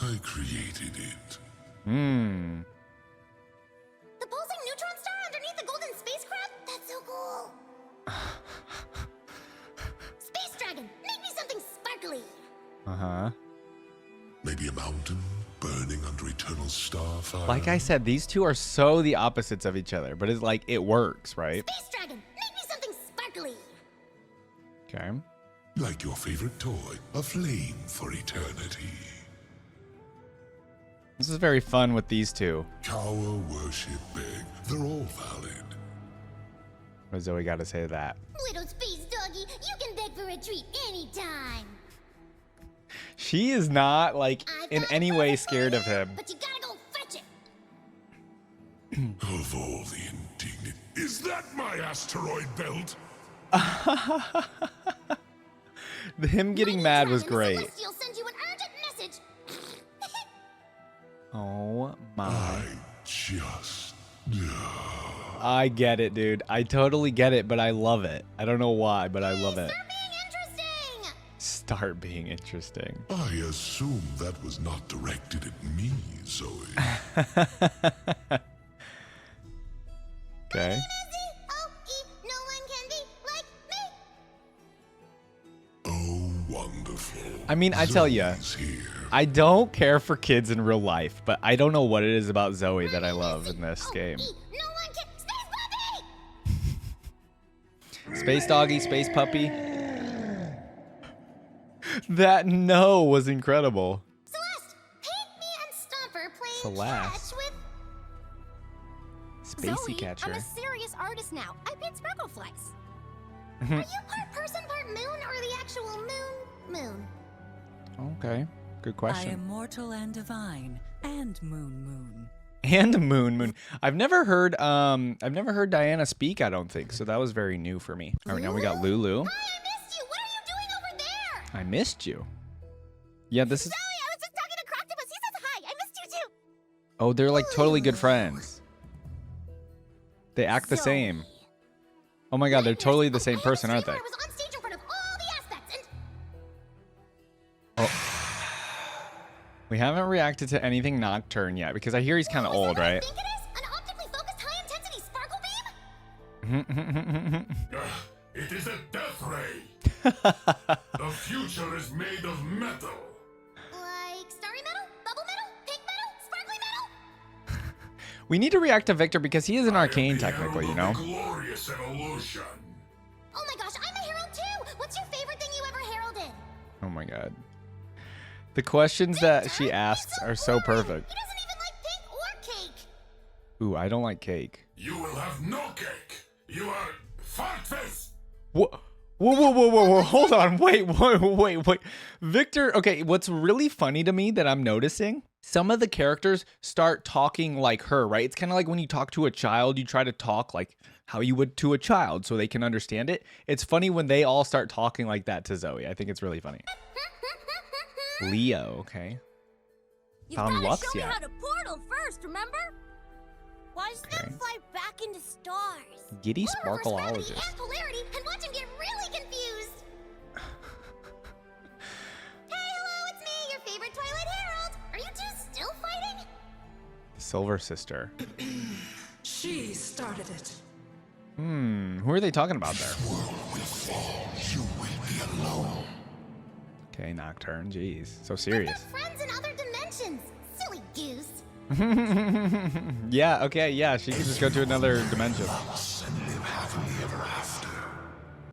I created it. The pulsing neutron star underneath the golden spacecraft? That's so cool. Space Dragon, make me something sparkly. Uh-huh. Maybe a mountain burning under eternal starfire. Like I said, these two are so the opposites of each other, but it's like it works, right? Space Dragon, make me something sparkly. Okay. Like your favorite toy, a flame for eternity. This is very fun with these two. Cower, worship, beg. They're all valid. What Zoe got to say to that? Little space doggy, you can beg for a treat anytime. She is not like I've in got any a way bonus scared for of you, him. But you gotta go fetch it. Of all the indignant. Is that my asteroid belt? Him getting mad was great. Celestial sends you an urgent message. Oh my. I I get it, dude. I totally get it, but I love it. I don't know why, but I love it. Start being interesting. Start being interesting. I assume that was not directed at me, Zoe. Okay. No one can be like me. Oh, wonderful. I mean, I tell ya, Zoe's here. I don't care for kids in real life, but I don't know what it is about Zoe that I love in this game. No one can. Space Puppy! Space doggy, space puppy. That no was incredible. Celeste, paint me and Stomper playing Celeste. catch with Spacey Zoe, catcher. I'm a serious artist now. I paint sparkle flies. Are you part person, part moon, or the actual moon? Okay, good I question. am mortal and divine, and moon. And Moon. I've never heard Diana speak, I don't think, so that was very new for me. All right, now we got Lulu. Hi, I missed you. What are you doing over there? I missed you. Yeah, this is. Zoe, I was just talking to Croctopus. He says hi. I missed you too. Oh, they're like totally good friends. They act the Zoe. same. Oh my god, they're totally the same person, aren't they? I was on stage in front of all the aspects and Oh. We haven't reacted to anything Nocturne yet because I hear he's kind of old, right? I think it is? An optically focused high-intensity sparkle beam? It is a death ray. The future is made of metal. Like starry metal, bubble metal, pink metal, sparkly metal? We need to react to Victor because he is an I am arcane the technically, you herald know? of the glorious evolution. Oh my gosh, I'm a herald too! What's your favorite thing you ever heralded? Oh my god. The questions that she asks are so perfect. He doesn't even like pink or cake! Ooh, I don't like cake. You will have no cake. You are fartfest. Whoa. Whoa. Hold on. Wait. Victor, okay, what's really funny to me that I'm noticing, some of the characters start talking like her, right? It's kind of like when you talk to a child, you try to talk like how you would to a child so they can understand it. It's funny when they all start talking like that to Zoe. I think it's really funny. Leo, okay. You've Found gotta Lux show me yet. how to portal first, remember? Watch Okay. them fly back into stars. Giddy Or reverse gravity Sparkologist. and polarity and watch him get really confused! Hey, hello, it's me, your favorite Twilight Herald! Are you two still fighting? Silver Sister. She started it. Who are they talking about there? You will be alone. Okay, Nocturne, jeez. So I've serious. got friends in other dimensions! Silly goose! Yeah, okay, yeah, she can just go to another dimension. And live happily ever after.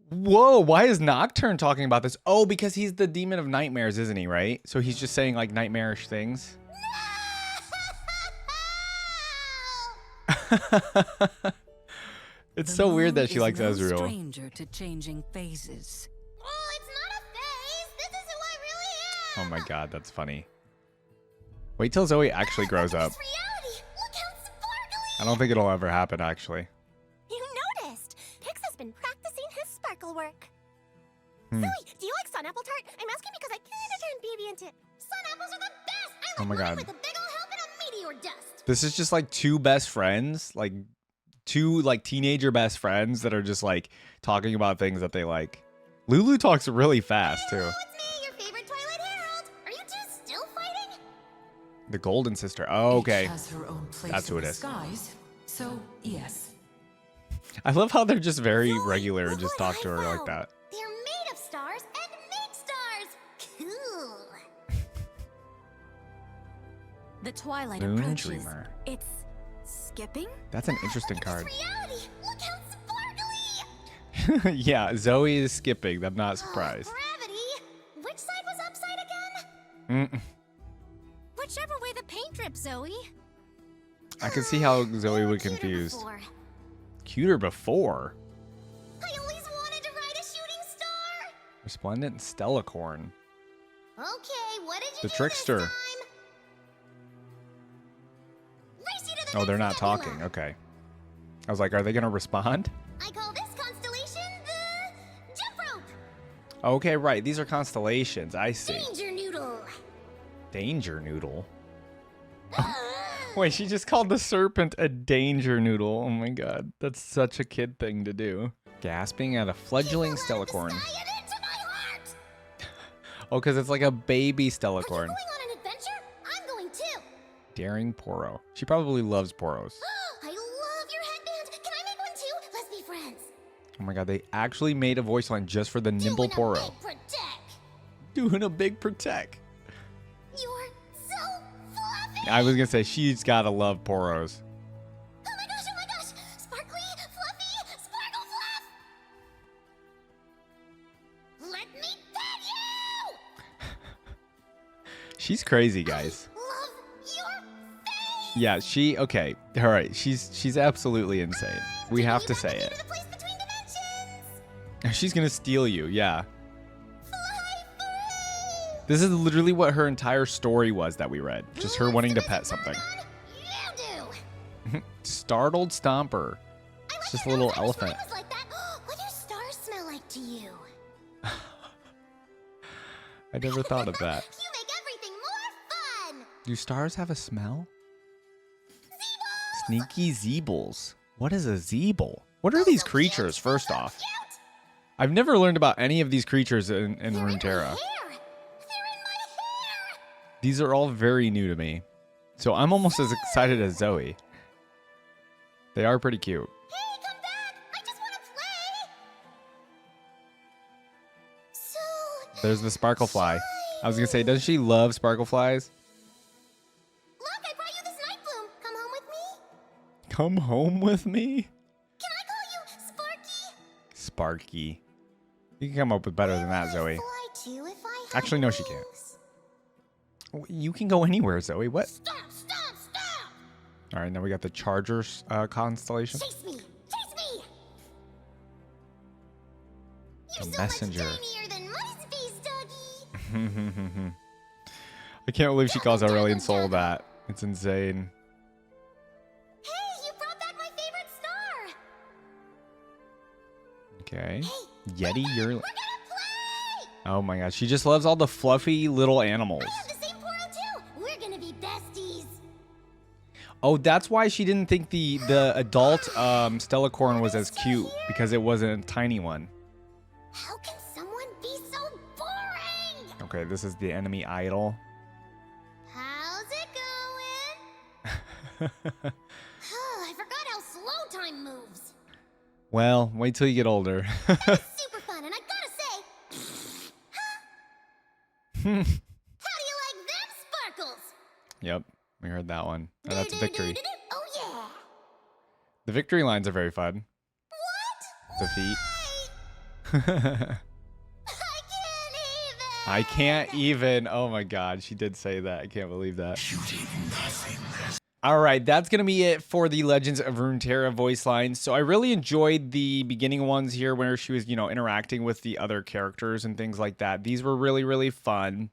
Whoa, why is Nocturne talking about this? Oh, because he's the demon of nightmares, isn't he, right? So he's just saying like nightmarish things. It's so weird that she likes no Ezreal. Stranger to changing phases. Oh, it's not a phase! This is who I really am! Oh my god, that's funny. Wait till Zoe actually grows up. It's reality! Look how sparkly! I don't think it'll ever happen, actually. You noticed! Hicks has been practicing his sparkle work. Hmm. Zoe, do you like sun apple tart? I'm asking because I kinda turned baby into it. Sun apples are the best! I Oh like my mine God. with a big ol' help and a meteor dust! This is just like two best friends, like two like teenager best friends that are just like talking about things that they like. Lulu talks really fast too. Hello, it's me, your favorite Twilight Herald! Are you two still fighting? The Golden Sister. Oh, okay. Each has her own place That's in who it the is. skies. So, yes. I love how they're just very Zoe, regular and look just what talk to I her like found. that. They're made of stars and make stars! Cool! The Twilight Moon approaches. Dreamer. It's skipping? That's an interesting Look card. at this reality! Look how sparkly! Yeah, Zoe is skipping. I'm not Oh, surprised. gravity! Which side was upside again? Whichever way the paint drips, Zoe. I could see how Zoe You were would cuter confused. before. Cuter before. I always wanted to ride a shooting star! Resplendent Stellacorn. Okay, what did you The do trickster. this time? Race you to the Oh, they're not next nebula. talking. Okay. I was like, are they going to respond? I call this constellation the jump rope. Okay, right. These are constellations. I see. Danger noodle. Danger Noodle. Wait, she just called the serpent a danger noodle. Oh my god. That's such a kid thing to do. Gasping at a fledgling Keep the light of the Stellacorn. sky and into my heart. Oh, because it's like a baby Are you Stellacorn. going on an adventure? I'm going too. Daring Poro. She probably loves Poros. I love your headband. Can I make one too? Let's be friends. Oh my god, they actually made a voice line just for the nimble Doing a Poro. big protect. Doing a big protect. You're so fluffy. I was gonna say, she's gotta love Poros. Oh my gosh, oh my gosh. Sparkly, fluffy, sparkle fluff. Let me pet you. She's crazy, guys. Love your face. Yeah, okay. All right, she's absolutely insane. We Can have you to walk say me it. to the place between dimensions? She's gonna steal you, yeah. Fly free. This is literally what her entire story was that we read. Just her Who wanting to wants pet visit something. Pentagon? You do. Startled Stomper. I It's like just a your little nose. I wish elephant. mine was like that. What do stars smell like to you? I never thought of that. You make everything more fun. Do stars have a smell? Zeebles. Sneaky Zeebles. What is a Zeeble? What are these So cute. creatures, first So off? cute. I've never learned about any of these creatures in They're in my Runeterra. hair. They're in my hair. These are all very new to me. So I'm almost as excited as Zoe. They are pretty cute. Hey, come back! I just want to play! So... There's the sparkle fly. I was gonna say, doesn't she love sparkle flies? Look, I brought you this night bloom. Come home with me? Come home with me? Can I call you Sparky? Sparky. You can come up with better than that, Zoe. Fly too if I had Actually, no, she can't. wings. You can go anywhere, Zoe. What? Stop, stop, stop! All right, now we got the Charger constellation. Chase me! Chase me! You're The so messenger. much tinier than my space doggy! I can't believe she calls Aurelian Soul that. It's insane. Hey, you brought back my favorite star! Okay. Hey, Yeti, you're... we're gonna play! Oh my gosh, she just loves all the fluffy little animals. I have the same portal too! We're gonna be besties! Oh, that's why she didn't think the adult Stellacorn was as cute, because it wasn't a tiny one. How can someone be so boring? Okay, this is the enemy idol. How's it going? Oh, I forgot how slow time moves. Well, wait till you get older. Super fun, and I gotta say, how do you like them sparkles? Yep, we heard that one. Oh, that's victory. Oh yeah. The victory lines are very fun. What? Defeat. Why? I can't even. Oh my god, she did say that. I can't believe that. All right, that's going to be it for the Legends of Runeterra voice lines. So I really enjoyed the beginning ones here where she was, interacting with the other characters and things like that. These were really, really fun.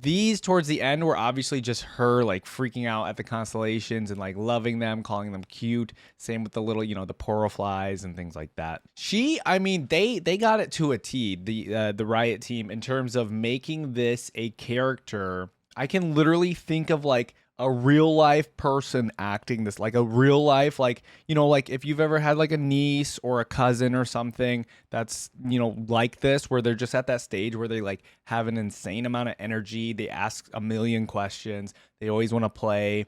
These towards the end were obviously just her like freaking out at the constellations and like loving them, calling them cute. Same with the little, the portal flies and things like that. They got it to a T, the Riot team, in terms of making this a character. I can literally think of like a real life person acting this, like a real life, like if you've ever had like a niece or a cousin or something that's, like this, where they're just at that stage where they like have an insane amount of energy. They ask a million questions. They always want to play.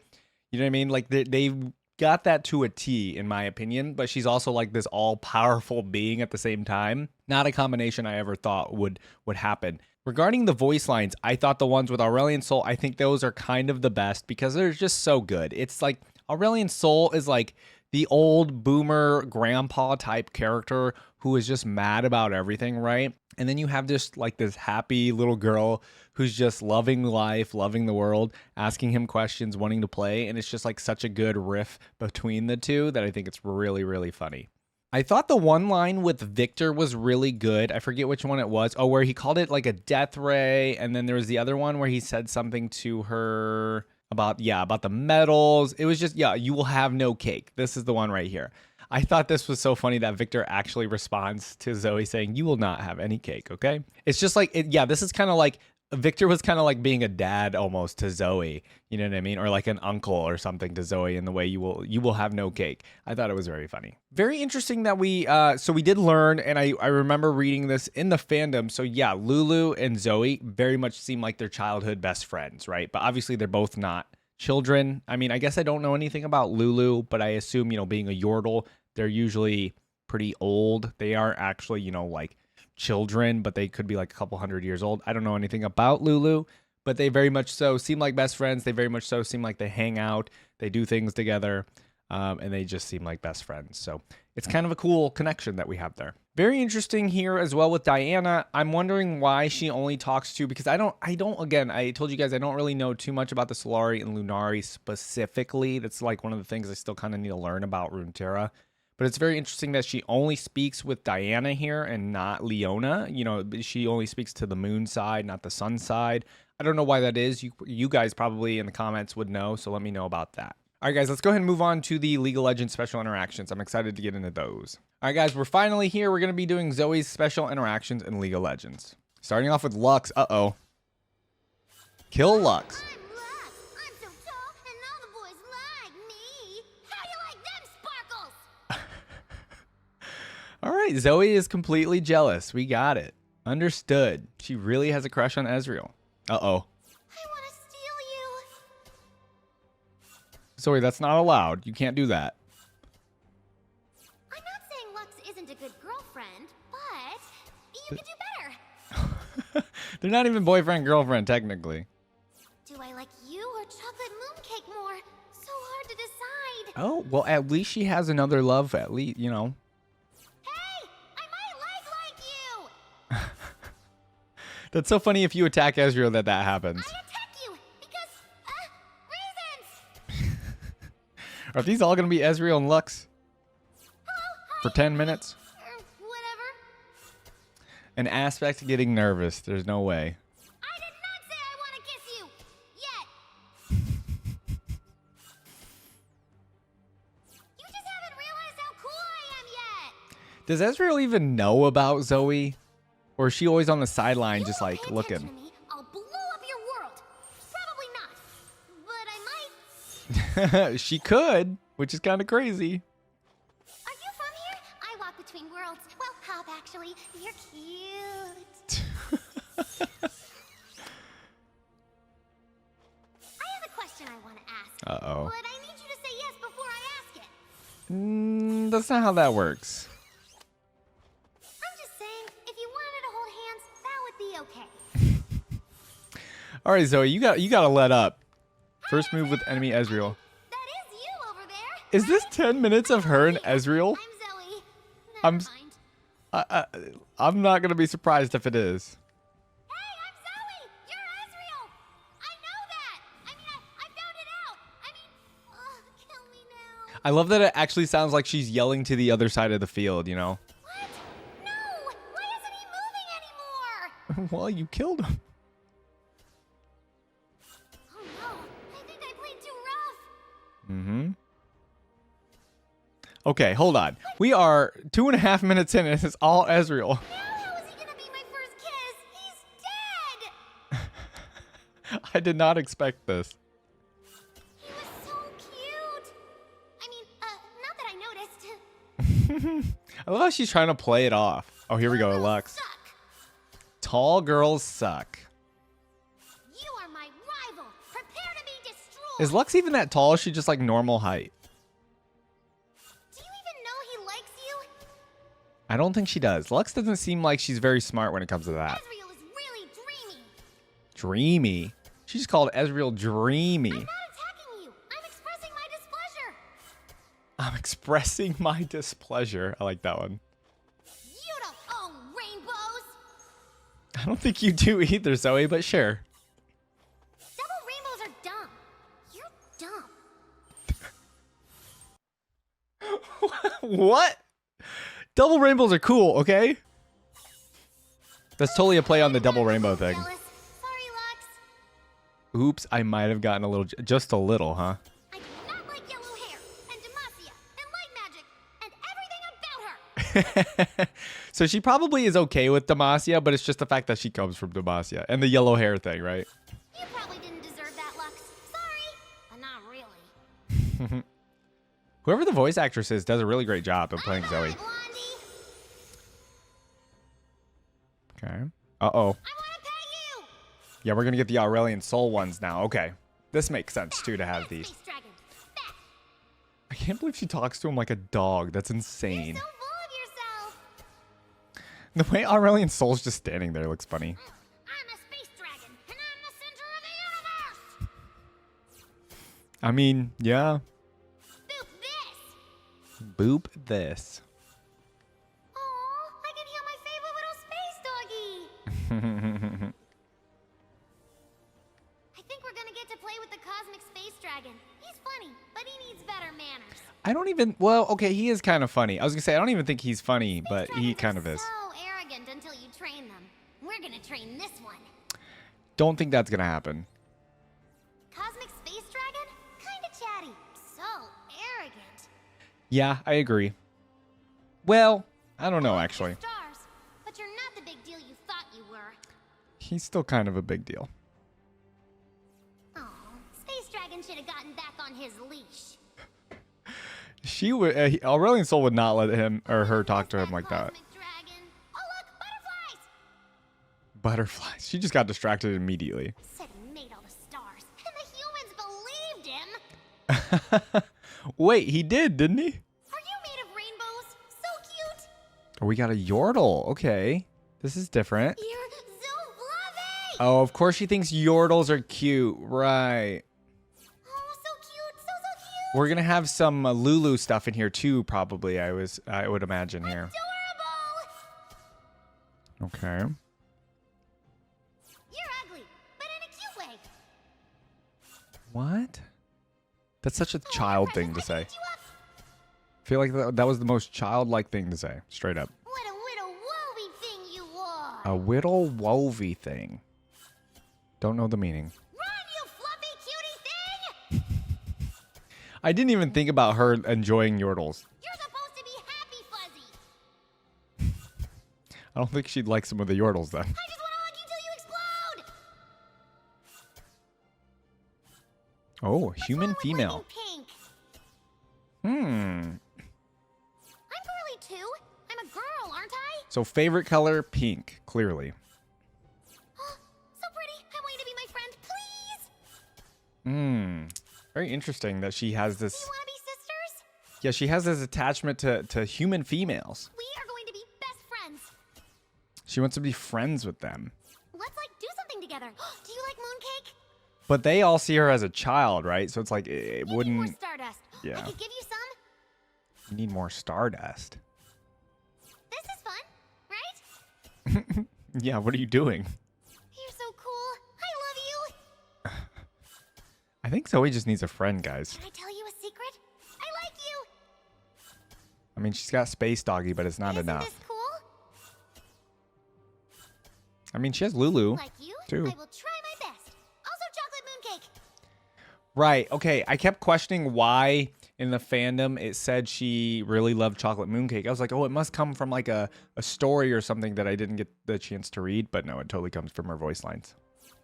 You know what I mean? Like they've got that to a T, in my opinion, but she's also like this all powerful being at the same time. Not a combination I ever thought would happen. Regarding the voice lines, I thought the ones with Aurelian Soul, I think those are kind of the best because they're just so good. It's like Aurelian Soul is like the old boomer grandpa type character who is just mad about everything, right? And then you have just like this happy little girl who's just loving life, loving the world, asking him questions, wanting to play. And it's just like such a good riff between the two that I think it's really, really funny. I thought the one line with Victor was really good. I forget which one it was. Oh, where he called it like a death ray. And then there was the other one where he said something to her about the medals. It was just, you will have no cake. This is the one right here. I thought this was so funny that Victor actually responds to Zoe saying, you will not have any cake, okay? It's just like, this is kind of like, Victor was kind of like being a dad almost to Zoe, you know what I mean? Or like an uncle or something to Zoe in the way you will have no cake. I thought it was very funny. Very interesting that we did learn, and I remember reading this in the fandom. So yeah, Lulu and Zoe very much seem like they're childhood best friends, right? But obviously they're both not children. I mean, I guess I don't know anything about Lulu, but I assume, being a Yordle, they're usually pretty old. They aren't actually, like children, but they could be like a couple hundred years old. I don't know anything about Lulu, but they very much so seem like best friends. They very much so seem like they hang out, they do things together, and they just seem like best friends. So it's kind of a cool connection that we have there. Very interesting here as well with Diana. I'm wondering why she only talks to, because I told you guys I don't really know too much about the Solari and Lunari specifically. That's like one of the things I still kind of need to learn about Runeterra. But it's very interesting that she only speaks with Diana here and not Leona. She only speaks to the moon side, not the sun side. I don't know why that is. You guys probably in the comments would know, so let me know about that. All right, guys, let's go ahead and move on to the League of Legends special interactions. I'm excited to get into those. All right, guys, we're finally here. We're going to be doing Zoe's special interactions in League of Legends. Starting off with Lux. Uh-oh. Kill Lux. I'm Lux. I'm so tall, and all the boys like me. How do you like them sparkles? All right, Zoe is completely jealous. We got it. Understood. She really has a crush on Ezreal. Uh-oh. I want to steal Zoe, that's not allowed. You can't do that. I'm not saying Lux isn't a good girlfriend, but you could do better. They're not even boyfriend, girlfriend, technically. Do I like you or chocolate mooncake more? So hard to decide. Oh, well, at least she has another love, at least, you know. Hey, I might like you. That's so funny if you attack Ezreal that happens. I attack you because reasons. Are these all going to be Ezreal and Lux Hello, for hi. 10 minutes? Whatever. An aspect getting nervous. There's no way. I did not say I want to kiss you yet. You just haven't realized how cool I am yet. Does Ezreal even know about Zoe? Or is she always on the sideline You just won't like pay looking? attention to me, I'll blow up your world. Probably not, but I might. She could, which is kind of crazy. Are you from here? I walk between worlds. Well, Hop, actually. You're cute. I have a question I want to ask. Uh-oh. But I need you to say yes before I ask it. That's not how that works. I'm just saying, if you wanted to hold hands, that would be okay. All right, Zoe, you got to let up. First move with enemy Ezreal. That is you over there. Is this 10 minutes of her and Ezreal? I'm Zoe. I'm Never s- mind. I'm not going to be surprised if it is. Hey, I'm Zoe! You're Ezreal! I know that! I mean, I found it out! I mean, kill me now. I love that it actually sounds like she's yelling to the other side of the field, you know? What? No! Why isn't he moving anymore? Well, you killed him. Oh no, I think I played too rough. Mm-hmm. Okay, hold on. We are 2.5 minutes in and it's all Ezreal. Now how is he gonna be my first kiss? He's dead! I did not expect this. He was so cute! I mean, not that I noticed. I love how she's trying to play it off. Oh, here we go, Girls Lux. suck. Tall girls suck. You are my rival! Prepare to be destroyed! Is Lux even that tall? Or is she just like normal height? Do you even know he likes you? I don't think she does. Lux doesn't seem like she's very smart when it comes to that. Ezreal is really dreamy. Dreamy. She just called Ezreal dreamy. I'm not attacking you. I'm expressing my displeasure. I'm expressing my displeasure. I like that one. You don't own rainbows. I don't think you do either, Zoe, but sure. Double rainbows are dumb. You're dumb. What? Double rainbows are cool, okay? That's totally a play on the double rainbow thing. Jealous. Sorry, Lux. Oops, I might have gotten a little, just a little, huh? I do not like yellow hair and Demacia and light magic and everything about her. So she probably is okay with Demacia, but it's just the fact that she comes from Demacia and the yellow hair thing, right? You probably didn't deserve that, Lux. Sorry, but not really. Whoever the voice actress is does a really great job of playing Zoe. Hi, Blondie. Okay. Uh-oh. I want to pet you. Yeah, we're gonna get the Aurelian Soul ones now. Okay. This makes sense, too, to have Yes, these. Space Dragon. Back. I can't believe she talks to him like a dog. That's insane. So full of yourself. The way Aurelian Soul's just standing there looks funny. I'm a space dragon, and I'm the center of the universe. I mean, yeah. Boop this. Boop this. Oh, I can hear my favorite little space doggy. I think we're gonna get to play with the cosmic space dragon. He's funny, but he needs better manners. I don't even, well, okay, he is kind of funny. I was gonna say, I don't even think he's funny, but he Dragons kind are of is. So arrogant until you train them. We're gonna train this one. Don't think that's gonna happen. Cosmic space dragon? Kinda chatty. So arrogant. Yeah, I agree. Well, I don't know, actually. Stars, but you're not the big deal you thought you were. He's still kind of a big deal. Oh, space dragon should have gotten back on his leash. She would, Aurelian Soul would not let him or her talk to him like that. Cosmic dragon. Oh look, butterflies! Butterflies. She just got distracted immediately. Said he made all the stars, and the humans believed him. Wait, he did, didn't he? Are you made of rainbows? So cute. Oh, we got a Yordle. Okay. This is different. You're so fluffy. Oh, of course she thinks Yordles are cute. Right. Oh, so cute. So cute. We're going to have some Lulu stuff in here too, probably, I would imagine here. Adorable. Okay. You're ugly, but in a cute way. What? That's such a child thing to say. I picked you up. I feel like that was the most childlike thing to say, straight up. What a little woolly thing you are. A whittle wovey thing. Don't know the meaning. Run, you fluffy cutie thing. I didn't even think about her enjoying Yordles. You're supposed to be happy, Fuzzy. I don't think she'd like some of the Yordles then. I just want to hug you till you explode. Oh, human What's wrong with female. liking pink? Hmm. I'm girly too. I'm a girl, aren't I? So favorite color, pink, clearly. So pretty. I want you to be my friend, please. Hmm. Very interesting that she has Do this. you want to be sisters? Yeah, she has this attachment to human females. We are going to be best friends. She wants to be friends with them. Let's do something together. Do you like mooncake? But they all see her as a child, right? So it's like it You need more wouldn't. stardust. Yeah. I could give you some. You need more stardust. This is fun, right? Yeah, what are you doing? You're so cool. I love you. I think Zoe just needs a friend, guys. Can I tell you a secret? I like you. I mean, she's got Space Doggy, but it's not Isn't enough. this cool? I mean, she has Lulu. Like you, too. I will try my best. Also chocolate mooncake. Right. Okay. I kept questioning why in the fandom it said she really loved chocolate mooncake. I was like, oh, it must come from like a story or something that I didn't get the chance to read. But no, it totally comes from her voice lines.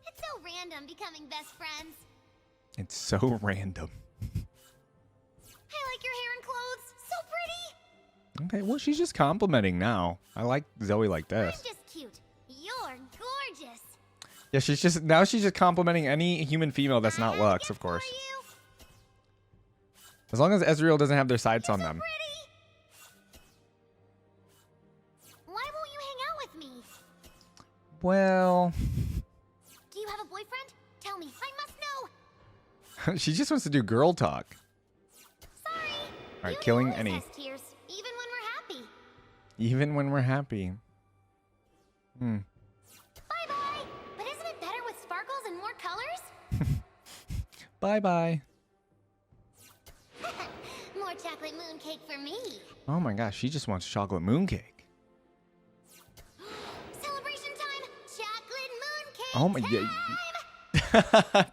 It's so random becoming best friends. It's so random. I like your hair and clothes. So pretty. Okay. Well, she's just complimenting now. I like Zoe like I'm this. just cute. You're gorgeous. Yeah, she's just complimenting any human female that's I not have a Lux, gift of course. for you. As long as Ezreal doesn't have their sights on So them. pretty. Why won't you hang out with me? Well, Do you have a boyfriend? Tell me. I must know. she just wants to do girl talk. Sorry. All right, Beauty killing always any. has tears, even when we're happy. Even when we're happy. Hmm. Bye-bye. But isn't it better with sparkles and more colors? Bye-bye. More chocolate mooncake for me. Oh my gosh, she just wants chocolate mooncake. Celebration time. Chocolate mooncake Oh my time.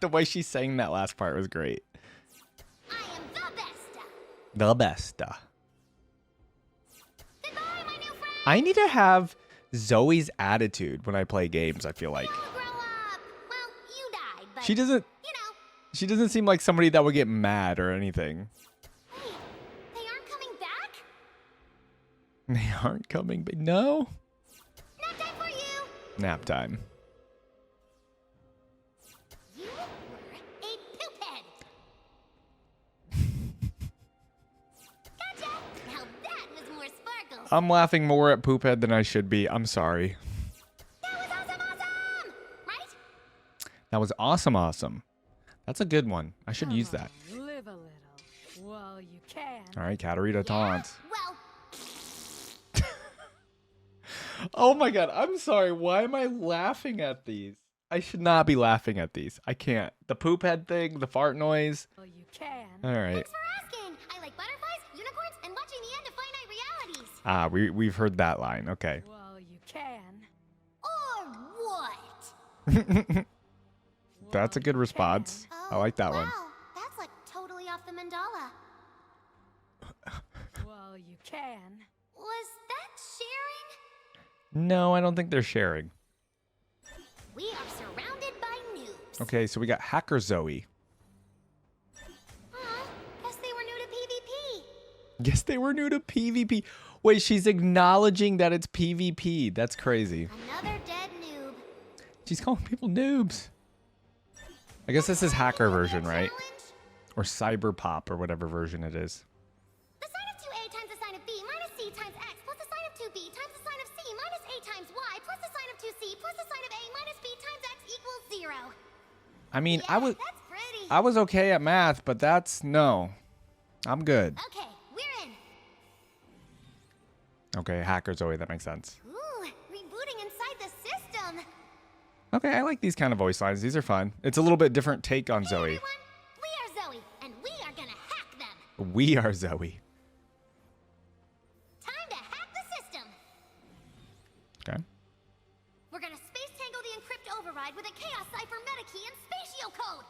The way she sang that last part was great. I am the best. The best. Goodbye, my new friend. I need to have Zoe's attitude when I play games, I feel like. You'll grow up. Well, you died, but She doesn't you know. she doesn't seem like somebody that would get mad or anything. Wait, they aren't coming back? They aren't coming, but no. Nap time for you. Nap time. You were a poop head. Gotcha. Now that was more sparkles. I'm laughing more at Poophead than I should be. I'm sorry. That was awesome. Right? That was awesome. That's a good one. I should use that. Live a little while you can. All right, Katarina taunts. Well, Oh my god, I'm sorry. Why am I laughing at these? I should not be laughing at these. I can't. The poop head thing, the fart noise. While you can. All right. thanks for asking. I like butterflies, unicorns, and watching the end of finite realities. Ah, we've heard that line. Okay. While you can. Or what? That's a good response. I like that one. Wow, that's like totally off the mandala. While you can. Was that sharing? No, I don't think they're sharing. We are surrounded by noobs. Okay, so we got Hacker Zoe. Guess they were new to PvP. Guess they were new to PvP. Wait, she's acknowledging that it's PvP. That's crazy. Another dead noob. She's calling people noobs. I guess this is hacker version, right? Challenge? Or Cyberpop or whatever version it is. The sine of 2a times the sine of b minus c times x plus the sine of 2b times the sine of c minus a times y plus the sine of 2c plus the sine of a minus b times x equals 0. I mean, Yeah, that's pretty. I was okay at math, but no. I'm good. Okay, we're in. Okay, hacker Zoe, that makes sense. Ooh, rebooting inside the system. Okay, I like these kind of voice lines. These are fun. It's a little bit different take on Hey, Zoe. everyone, we are Zoe, and we are gonna hack them. We are Zoe. Time to hack the system. Okay. We're gonna space tangle the encrypt override with a chaos cipher meta key and spatial code.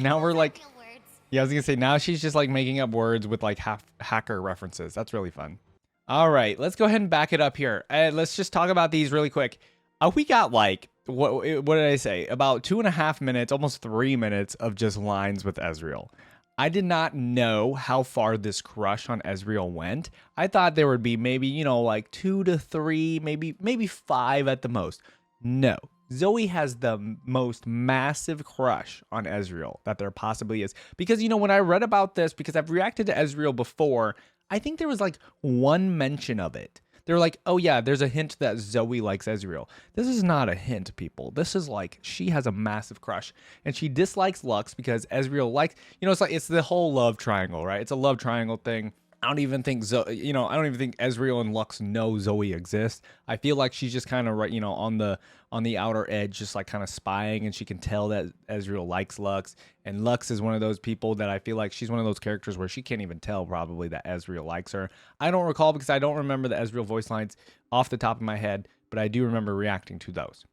Now we're Those like, aren't real words. yeah, I was gonna say, now she's just like making up words with like hacker references. That's really fun. All right, let's go ahead and back it up here. Let's just talk about these really quick. We got like, what did I say? About 2.5 minutes, almost 3 minutes of just lines with Ezreal. I did not know how far this crush on Ezreal went. I thought there would be maybe, you know, like 2 to 3, maybe 5 at the most. No. Zoe has the most massive crush on Ezreal that there possibly is. Because, you know, when I read about this, because I've reacted to Ezreal before, I think there was like one mention of it. They're like, oh yeah, there's a hint that Zoe likes Ezreal. This is not a hint, people. This is like, she has a massive crush. And she dislikes Lux because Ezreal likes, you know, it's the whole love triangle, right? It's a love triangle thing. I don't even think Ezreal and Lux know Zoe exists. I feel like she's just kind of right, you know, on the outer edge, just like kind of spying, and she can tell that Ezreal likes Lux. And Lux is one of those people that I feel like she's one of those characters where she can't even tell probably that Ezreal likes her. I don't recall because I don't remember the Ezreal voice lines off the top of my head, but I do remember reacting to those.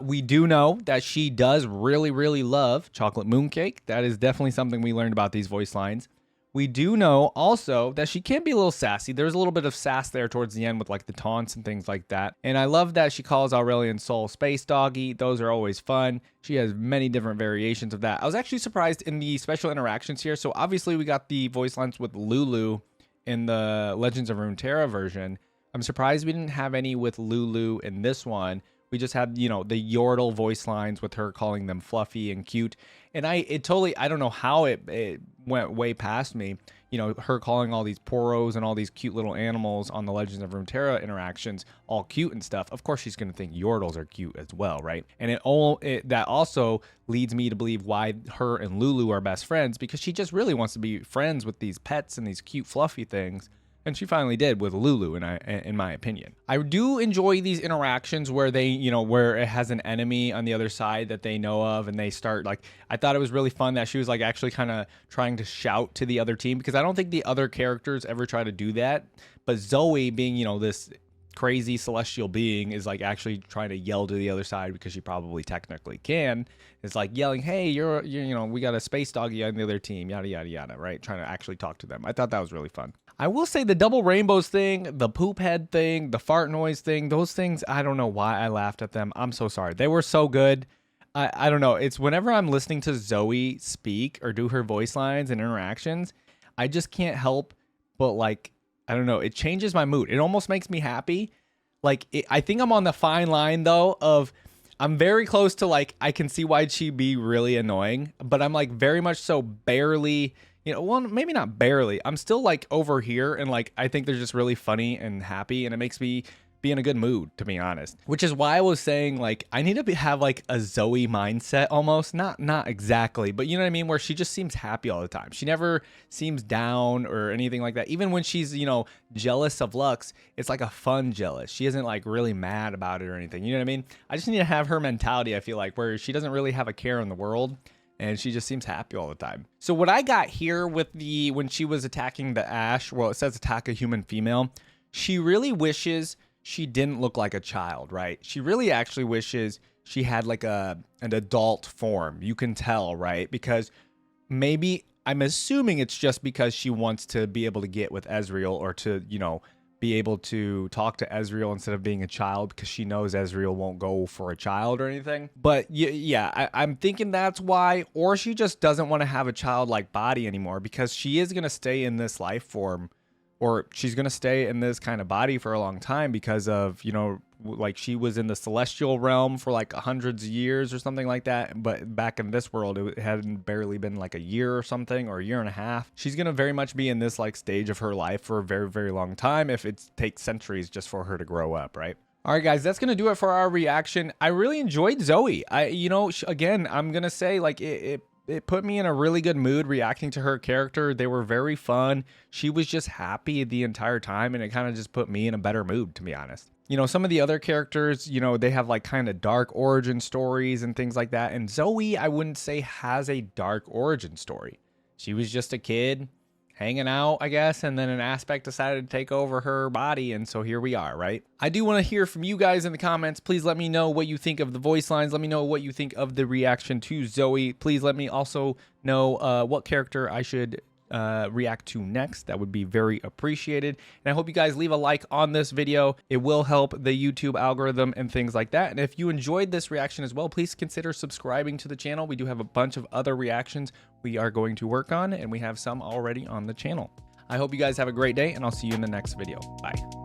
We do know that she does really, really love chocolate mooncake. That is definitely something we learned about these voice lines. We do know also that she can be a little sassy. There's a little bit of sass there towards the end with like the taunts and things like that. And I love that she calls Aurelion Sol Space Doggy. Those are always fun. She has many different variations of that. I was actually surprised in the special interactions here. So obviously we got the voice lines with Lulu in the Legends of Runeterra version. I'm surprised we didn't have any with Lulu in this one. We just had, you know, the Yordle voice lines with her calling them fluffy and cute. And I don't know how it went way past me, you know, her calling all these poros and all these cute little animals on the Legends of Runeterra interactions all cute and stuff. Of course, she's going to think Yordles are cute as well, right? And that also leads me to believe why her and Lulu are best friends, because she just really wants to be friends with these pets and these cute fluffy things. And she finally did with Lulu, in my opinion. I do enjoy these interactions where they, you know, where it has an enemy on the other side that they know of, and they start like, I thought it was really fun that she was like actually kind of trying to shout to the other team, because I don't think the other characters ever try to do that. But Zoe, being, you know, this crazy celestial being, is like actually trying to yell to the other side, because she probably technically can. It's like yelling, hey, you're you know, we got a space doggy on the other team, yada yada yada, right? Trying to actually talk to them. I thought that was really fun. I will say the double rainbows thing, the poop head thing, the fart noise thing, those things, I don't know why I laughed at them. I'm so sorry. They were so good. I don't know. It's whenever I'm listening to Zoe speak or do her voice lines and interactions, I just can't help but like, I don't know. It changes my mood. It almost makes me happy. Like, I think I'm on the fine line though of, I'm very close to like, I can see why she'd be really annoying, but I'm like very much so barely, you know, well, maybe not barely. I'm still like over here, and like I think they're just really funny and happy, and it makes me be in a good mood, to be honest. Which is why I was saying like I need to have like a Zoe mindset almost, not exactly, but you know what I mean, where she just seems happy all the time. She never seems down or anything like that. Even when she's, you know, jealous of Lux, it's like a fun jealous. She isn't like really mad about it or anything. You know what I mean? I just need to have her mentality, I feel like, where she doesn't really have a care in the world. And she just seems happy all the time. So what I got here with when she was attacking the Ashe, well, it says attack a human female. She really wishes she didn't look like a child, right? She really actually wishes she had like an adult form. You can tell, right? Because maybe, I'm assuming it's just because she wants to be able to get with Ezreal, or to, you know, be able to talk to Ezreal instead of being a child, because she knows Ezreal won't go for a child or anything. But yeah, I'm thinking that's why. Or she just doesn't want to have a childlike body anymore, because she is going to stay in this life form, or she's going to stay in this kind of body for a long time because of, you know, like she was in the celestial realm for like hundreds of years or something like that, but back in this world it hadn't barely been like a year or something, or a year and a half. She's gonna very much be in this like stage of her life for a very, very long time if it takes centuries just for her to grow up, right? All right, guys, that's going to do it for our reaction. I really enjoyed Zoe. Again, I'm going to say like it put me in a really good mood reacting to her character. They were very fun. She was just happy the entire time, and it kind of just put me in a better mood, to be honest. You know, some of the other characters, you know, they have like kind of dark origin stories and things like that. And Zoe, I wouldn't say has a dark origin story. She was just a kid hanging out, I guess, and then an aspect decided to take over her body, and so here we are, right? I do want to hear from you guys in the comments. Please let me know what you think of the voice lines. Let me know what you think of the reaction to Zoe. Please let me also know what character I should react to next. That would be very appreciated. And I hope you guys leave a like on this video. It will help the YouTube algorithm and things like that. And if you enjoyed this reaction as well, please consider subscribing to the channel. We do have a bunch of other reactions we are going to work on, and we have some already on the channel. I hope you guys have a great day, and I'll see you in the next video. Bye.